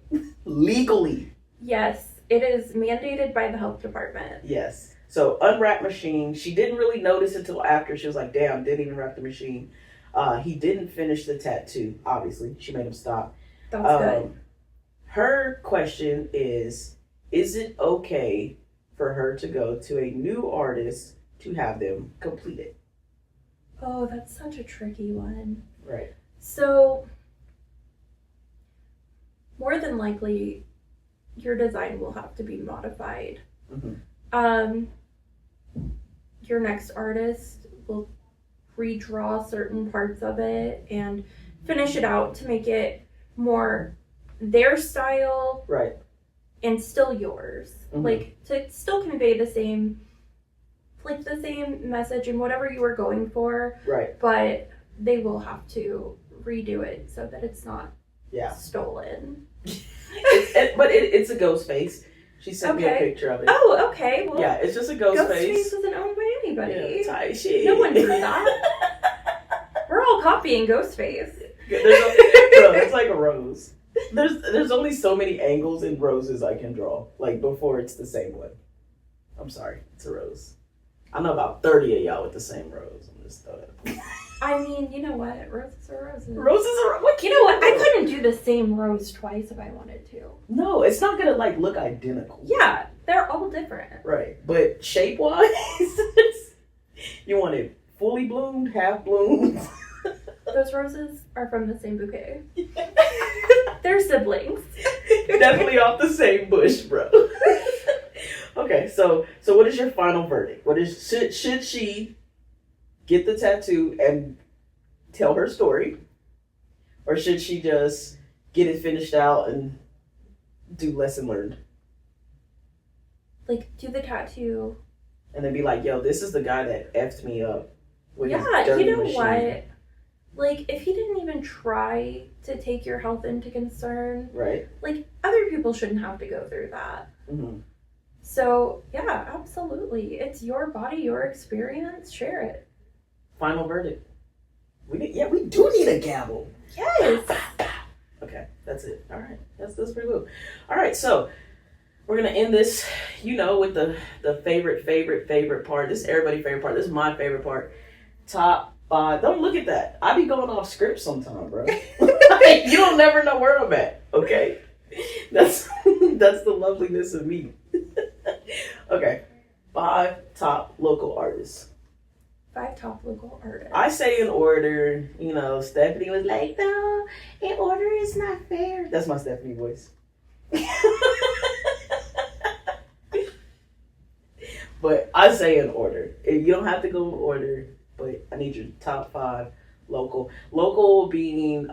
Legally. Yes, it is mandated by the health department. Yes. So unwrapped machine. She didn't really notice until after. She was like, damn, didn't even wrap the machine. He didn't finish the tattoo, obviously. She made him stop. That's good. Her question is it okay for her to go to a new artist to have them complete it? Oh, that's such a tricky one. Right. So, more than likely, your design will have to be modified. Mm-hmm. Your next artist will redraw certain parts of it and finish it out to make it more their style, right, and still yours. Mm-hmm. Like to still convey the same message and whatever you were going for, right, but they will have to redo it so that it's not stolen. It's a ghost face. She sent me a picture of it. Oh, okay. Well, yeah, it's just a ghost face. Ghost face isn't owned by anybody. Yeah, tight shit. No one drew that. We're all copying Ghostface. It's like a rose. There's only so many angles in roses I can draw, like before it's the same one. I'm sorry, it's a rose. I know about 30 of y'all with the same rose. I'm just throwing it. I mean, you know what? Roses are roses. Roses are what? You know what? I couldn't do the same rose twice if I wanted to. No, it's not gonna like look identical. Yeah, they're all different. Right, but shape wise, you want it fully bloomed, half bloomed. Those roses are from the same bouquet. They're siblings. Definitely off the same bush, bro. Okay, so what is your final verdict? What is should she get the tattoo and tell her story, or should she just get it finished out and do lesson learned? Like do the tattoo, and then be like, "Yo, this is the guy that effed me up." With his you dirty know machine. what? Like if he didn't even try to take your health into concern, right? Like other people shouldn't have to go through that. Mm-hmm. So yeah, absolutely. It's your body, your experience. Share it. Final verdict. We do need a gavel. Yes. Okay, that's it. All right, that's pretty cool. All right, so we're gonna end this, with the favorite part. This is everybody's favorite part. This is my favorite part. Top 5. Don't look at that. I be going off script sometime, bro. You don't never know where I'm at. Okay, that's the loveliness of me. Okay, 5 top local artists. 5 top local artists. I say in order. Stephanie was like, no, in order is not fair. That's my Stephanie voice. But I say in order. You don't have to go in order, but I need your top 5 local. Local being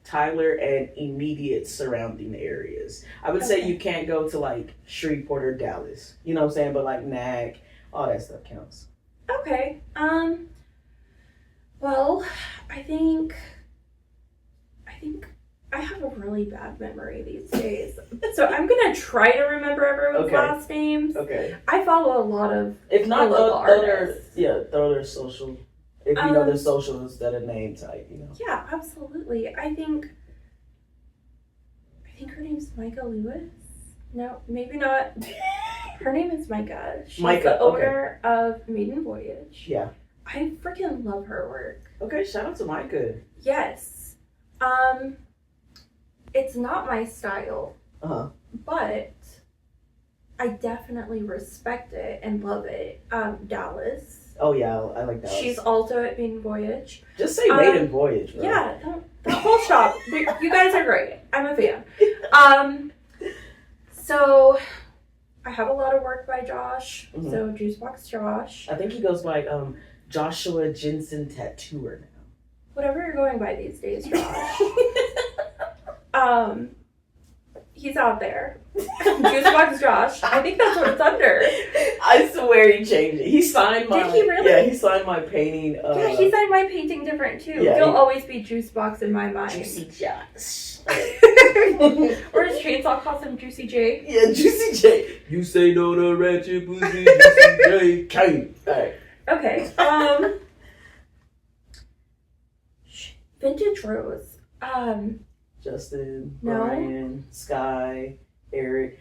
Tyler and immediate surrounding areas. I would say you can't go to like Shreveport or Dallas. You know what I'm saying? But like Nag, all that stuff counts. Okay. Well, I think I have a really bad memory these days. So I'm gonna try to remember everyone's last names. Okay. I follow a lot of if not throw their social. If you know their social instead of name type, Yeah, absolutely. I think her name's Micah Lewis. No, maybe not. Her name is Micah. She's the owner of Maiden Voyage. Yeah. I freaking love her work. Okay, shout out to Micah. Yes. It's not my style, But I definitely respect it and love it. Dallas. Oh yeah, I like Dallas. She's also at Maiden Voyage. Just say Maiden Voyage, bro. Yeah, the whole shop. You guys are great. I'm a fan. So I have a lot of work by Josh. Mm-hmm. So Juicebox Josh. I think he goes by Joshua Jensen Tattooer now. Whatever you're going by these days, Josh. He's out there. Juicebox Josh. I think that's what it's under. I swear he changed it. He signed my... Did he really? Yeah, he signed my painting. Yeah, he signed my painting different too. Yeah, He'll always be Juicebox in my mind. Juicy Josh. Or does Chainsaw call him Juicy J? Yeah, Juicy J. You say no to ratchet pussy, Juicy J. K. Alright. Okay. Vintage Rose. Justin, Brian, Sky, Eric.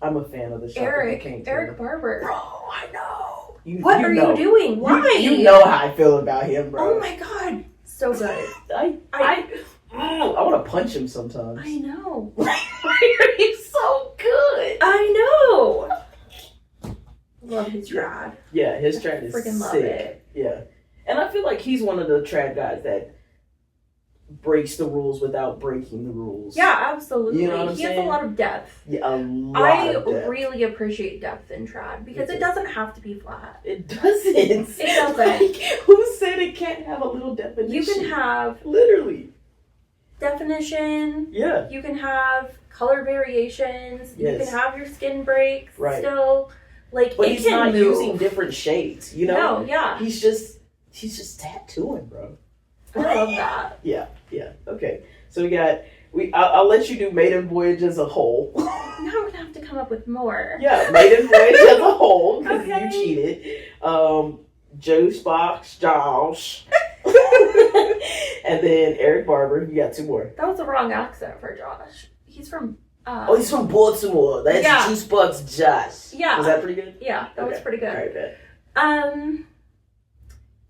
I'm a fan of the show. Eric Barber. Bro, I know. What are you doing? Why? You know how I feel about him, bro. Oh my god. So good. I want to punch him sometimes. I know. He's so good. I know. Love his trad. Yeah, his trad is freaking sick. Love it. Yeah. And I feel like he's one of the trad guys that breaks the rules without breaking the rules. Yeah, absolutely. You know what I'm he saying? has a lot of depth. Yeah, a lot of depth. Really appreciate depth in trad because it doesn't have to be flat. It doesn't. It doesn't. Like, who said it can't have a little definition? You can have literally definition. Yeah. You can have color variations. Yes. You can have your skin breaks. Right. Still, like, but it he's can not move. using different shades. You know? No. Yeah. He's just tattooing, bro. I love that. Yeah. Okay. So I'll let you do Maiden Voyage as a whole. Now I'm gonna have to come up with more. Yeah, Maiden Voyage as a whole because Okay. you cheated. Juicebox Josh, and then Eric Barber. You got two more. That was the wrong accent for Josh. He's from. He's from Baltimore. That's Juicebox Josh. Yeah. Was that pretty good? Yeah, that was pretty good. All right, bet.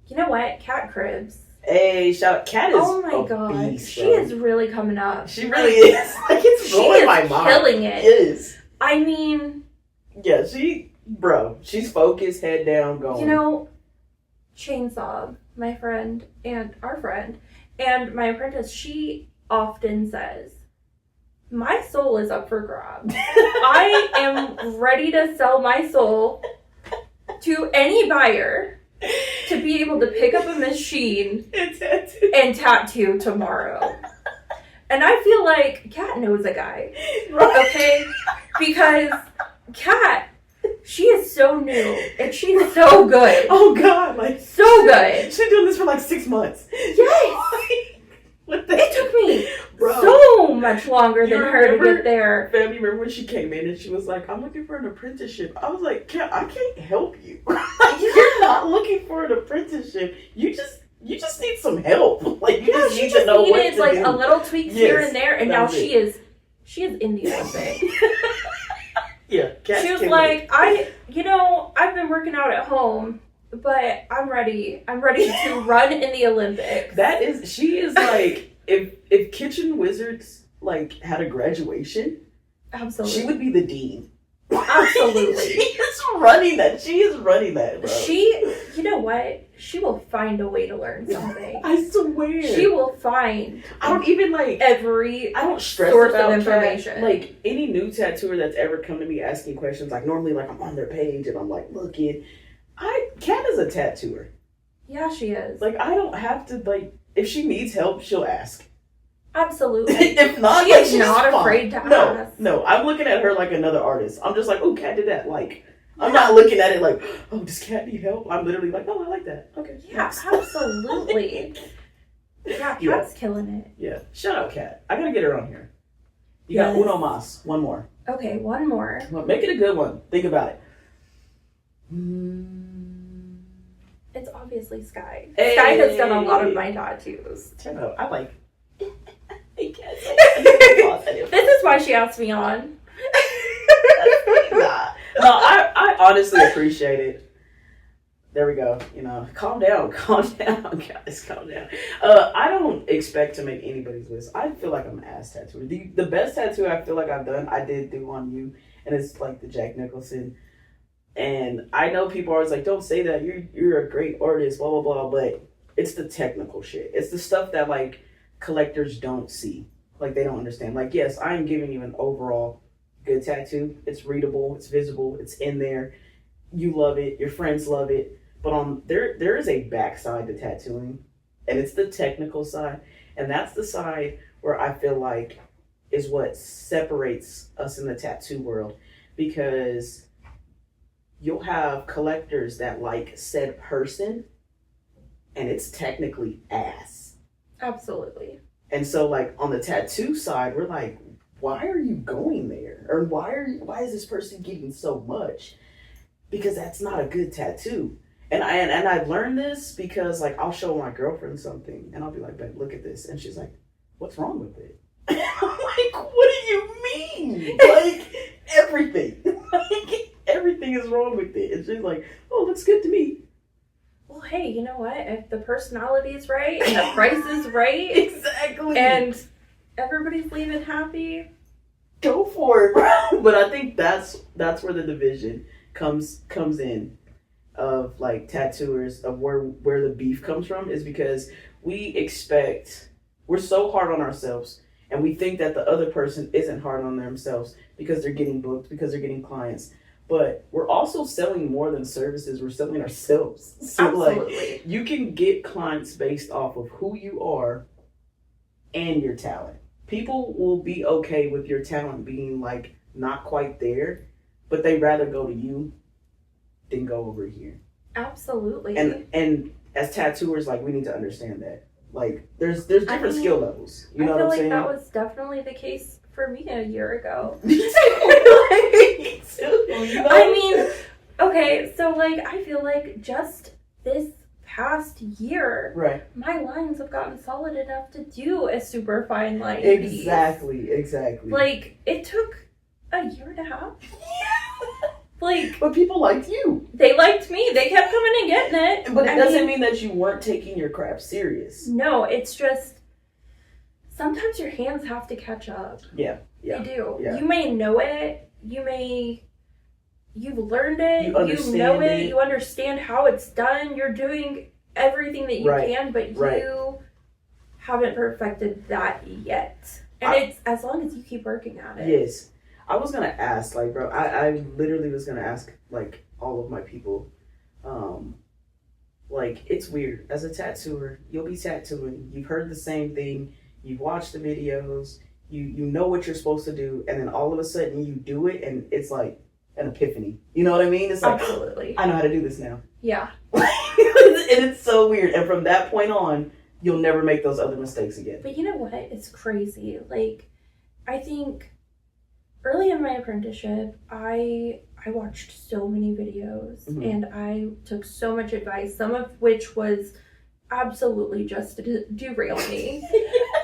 You know what? Cat Cribs. Hey, shout out. Cat is oh my god. beast, she is really coming up. She really is. Like, it's blowing my mind. She is killing it. It is. I mean... Yeah, she's focused, head down, going. You know, Chainsaw, my friend, and our friend, and my apprentice, she often says, my soul is up for grabs. I am ready to sell my soul to any buyer to be able to pick up a machine and tattoo tomorrow. And I feel like Kat knows a guy. Right. Okay? Because Kat, she is so new and she's so good. Oh god, like so good. She's been doing this for like 6 months. Yes. It took me Bro, so much longer than her to get there. Fam, you remember when she came in and she was like, I'm looking for an apprenticeship. I was like, I can't help you. You're not looking for an apprenticeship. You just need some help. Like, you just need to know what to like do. A little tweaks here and there, and now she is in the Olympics. Yeah, she was like, I've been working out at home, but I'm ready. I'm ready to run in the Olympics. She is like, if Kitchen Wizards like had a graduation, absolutely, she would be the dean. Absolutely. She is running that, bro. You know what? She will find a way to learn something. I swear. She will find. I don't even I don't stress source about of information. Like, any new tattooer that's ever come to me asking questions, like, normally, like, I'm on their page and I'm like, look, kid, Kat is a tattooer. Yeah, she is. Like, I don't have to, like, if she needs help, she'll ask. Absolutely. If not, she is not afraid to ask. No, I'm looking at her like another artist. I'm just like, oh, Kat did that. Like, I'm not looking at it like, oh, does Kat need help? I'm literally like, oh, I like that. Okay. Yeah, absolutely. Yeah, Kat's killing it. Yeah. Shout out, Kat. I gotta get her on here. You got uno más. One more. Okay, one more. Well, make it a good one. Think about it. It's obviously Sky. Hey. Sky has done a lot of my tattoos. I like. This is why she asked me on. No, I honestly appreciate it. There we go. You know, calm down, guys, calm down. I don't expect to make anybody's list. I feel like I'm an ass tattooer. The best tattoo I feel like I've done, I did do on you, and it's like the Jack Nicholson. And I know people are always like, don't say that. You're a great artist, blah blah blah. But it's the technical shit. It's the stuff that like collectors don't see, like they don't understand. Like, yes, I am giving you an overall good tattoo. It's readable. It's visible. It's in there. You love it. Your friends love it. But there is a backside to tattooing, and it's the technical side, and that's the side where I feel like is what separates us in the tattoo world, because you'll have collectors that like said person, and it's technically ass. Absolutely. And so, like on the tattoo side, we're like, why are you going there, or why is this person getting so much? Because that's not a good tattoo. And I learned this because like I'll show my girlfriend something and I'll be like, babe, look at this, and she's like, what's wrong with it? I'm like, what do you mean? Like everything, like everything is wrong with it. And she's like, oh, it looks good to me. Well, hey, you know what? If the personality is right, and the price is right, exactly, and everybody's leaving happy, go for it, bro. But I think that's where the division comes in. Of like tattooers, of where the beef comes from, is because we're so hard on ourselves, and we think that the other person isn't hard on themselves because they're getting booked, because they're getting clients. But we're also selling more than services. We're selling ourselves. So absolutely. Like you can get clients based off of who you are and your talent. People will be okay with your talent being like not quite there, but they rather go to you than go over here. Absolutely. And as tattooers, like we need to understand that. Like there's different skill levels. You know what I'm saying? I feel like that was definitely the case for me a year ago. Me too. You know? I mean, okay, so like I feel like just this past year, right, my lines have gotten solid enough to do a super fine line. Exactly. Like it took a year and a half. Like, but people liked you. They liked me. They kept coming and getting it. But it doesn't mean that you weren't taking your craft serious. No, it's just sometimes your hands have to catch up. Yeah. They do. Yeah. You may know it. You've learned it. You know it. You understand how it's done. You're doing everything that you can, but you haven't perfected that yet. And it's as long as you keep working at it. Yes. I was gonna ask, like, bro, I literally was gonna ask, like, all of my people, like, it's weird. As a tattooer, you'll be tattooing, you've heard the same thing, you've watched the videos, you know what you're supposed to do, and then all of a sudden you do it, and it's like an epiphany. You know what I mean? It's like, absolutely, I know how to do this now. Yeah. And it's so weird. And from that point on, you'll never make those other mistakes again. But you know what? It's crazy. Like, I think early in my apprenticeship, I watched so many videos, and I took so much advice, some of which was absolutely just to derail me.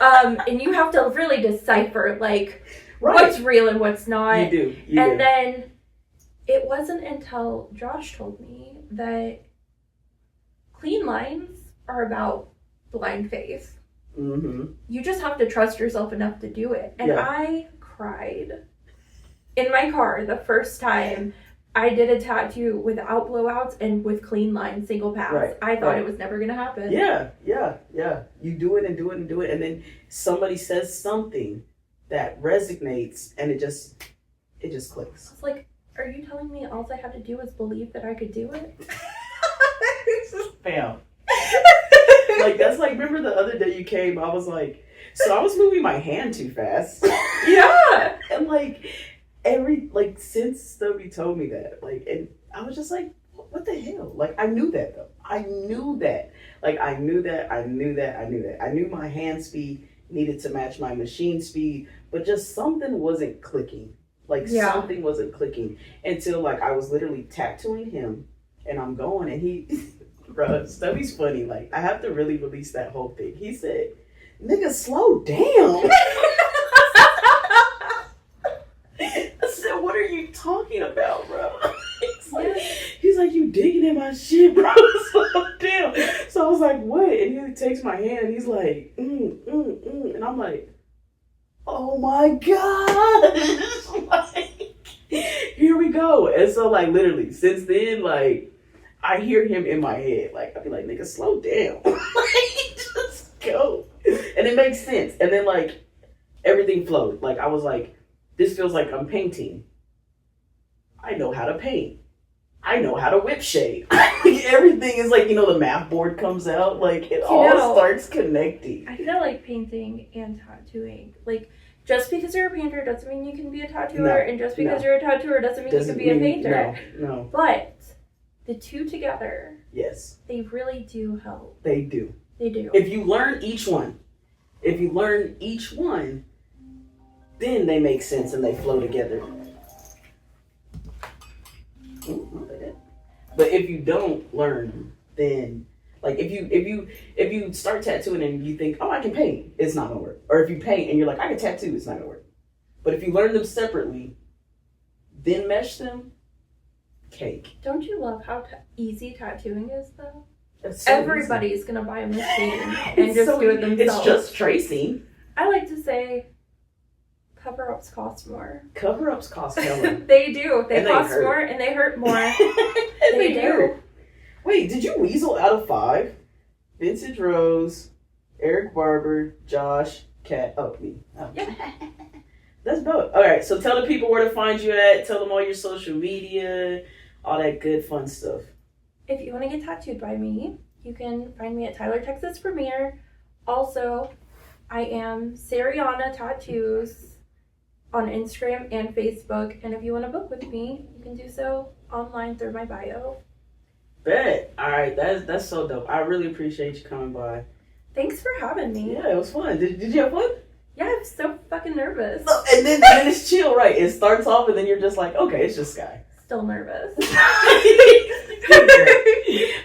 And you have to really decipher, like, what's real and what's not. You do. Then it wasn't until Josh told me that clean lines are about blind faith. Mm-hmm. You just have to trust yourself enough to do it. And I cried in my car the first time I did a tattoo without blowouts and with clean lines, single pass. I thought it was never going to happen. Yeah. You do it and do it and do it, and then somebody says something that resonates, and it just clicks. It's like, are you telling me all I had to do was believe that I could do it? It's just bam. Like, that's like, remember the other day you came, I was like, so I was moving my hand too fast. Yeah. And like, since Stubby told me that, like, and I was just like, what the hell? Like, I knew that though. I knew that. I knew my hand speed needed to match my machine speed, but just something wasn't clicking. Something wasn't clicking until, like, I was literally tattooing him, and I'm going, and he, bro, Stubby's funny. Like, I have to really release that whole thing. He said, nigga, slow down. I said, what are you talking about, bro? He's like, you digging in my my shit, bro. Slow down. So I was like, what? And he takes my hand and he's like, and I'm like, oh my God. Like, here we go. And so like literally since then, like I hear him in my head. Like I'll be like, nigga, slow down. Like just go. And it makes sense. And then like everything flowed. Like I was like, this feels like I'm painting. I know how to paint. I know how to whip shade. Everything is like, the math board comes out. Like it all starts connecting. I feel like painting and tattooing. Like just because you're a painter doesn't mean you can be a tattooer, and just because you're a tattooer doesn't mean you can be a painter. No. But the two together, yes, they really do help. They do. They do. If you learn each one, then they make sense and they flow together. But if you don't learn, then like if you start tattooing and you think, oh, I can paint, it's not gonna work. Or if you paint and you're like, I can tattoo, it's not gonna work. But if you learn them separately, then mesh them, cake. Don't you love how easy tattooing is though? So everybody's gonna buy a machine and just do it themselves. It's just tracing. I like to say cover-ups cost more. Cover-ups cost more. They do. They cost more and they hurt more. They do. Wait, did you weasel out of 5? Vincent Rose, Eric Barber, Josh, Kat, me. Oh. Yeah. That's dope. All right, so tell the people where to find you at. Tell them all your social media, all that good fun stuff. If you want to get tattooed by me, you can find me at Tyler, Texas Premier. Also, I am Sariana Tattoos on Instagram and Facebook. And if you want to book with me, you can do so online through my bio. Bet. All right, that's so dope. I really appreciate you coming by. Thanks for having me. Yeah, it was fun. Did you have fun? Yeah, I'm so fucking nervous. And then it's chill, right? It starts off and then you're just like, okay, it's just Sky. Still nervous.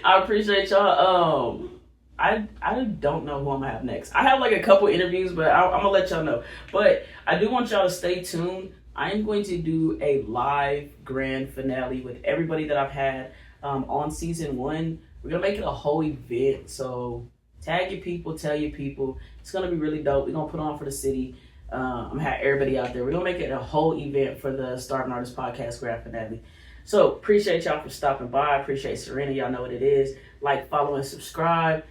I appreciate y'all. I don't know who I'm gonna have next. I have like a couple interviews, but I'm gonna let y'all know. But I do want y'all to stay tuned. I am going to do a live grand finale with everybody that I've had on season 1. We're gonna make it a whole event. So tag your people, tell your people. It's gonna be really dope. We're gonna put on for the city. I'm gonna have everybody out there. We're gonna make it a whole event for the Starving Artist Podcast grand finale. So appreciate y'all for stopping by. Appreciate Sariana. Y'all know what it is. Like, follow, and subscribe.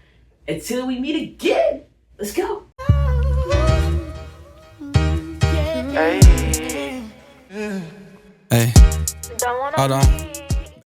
Until we meet again, let's go. Hey. Hey. Hold on.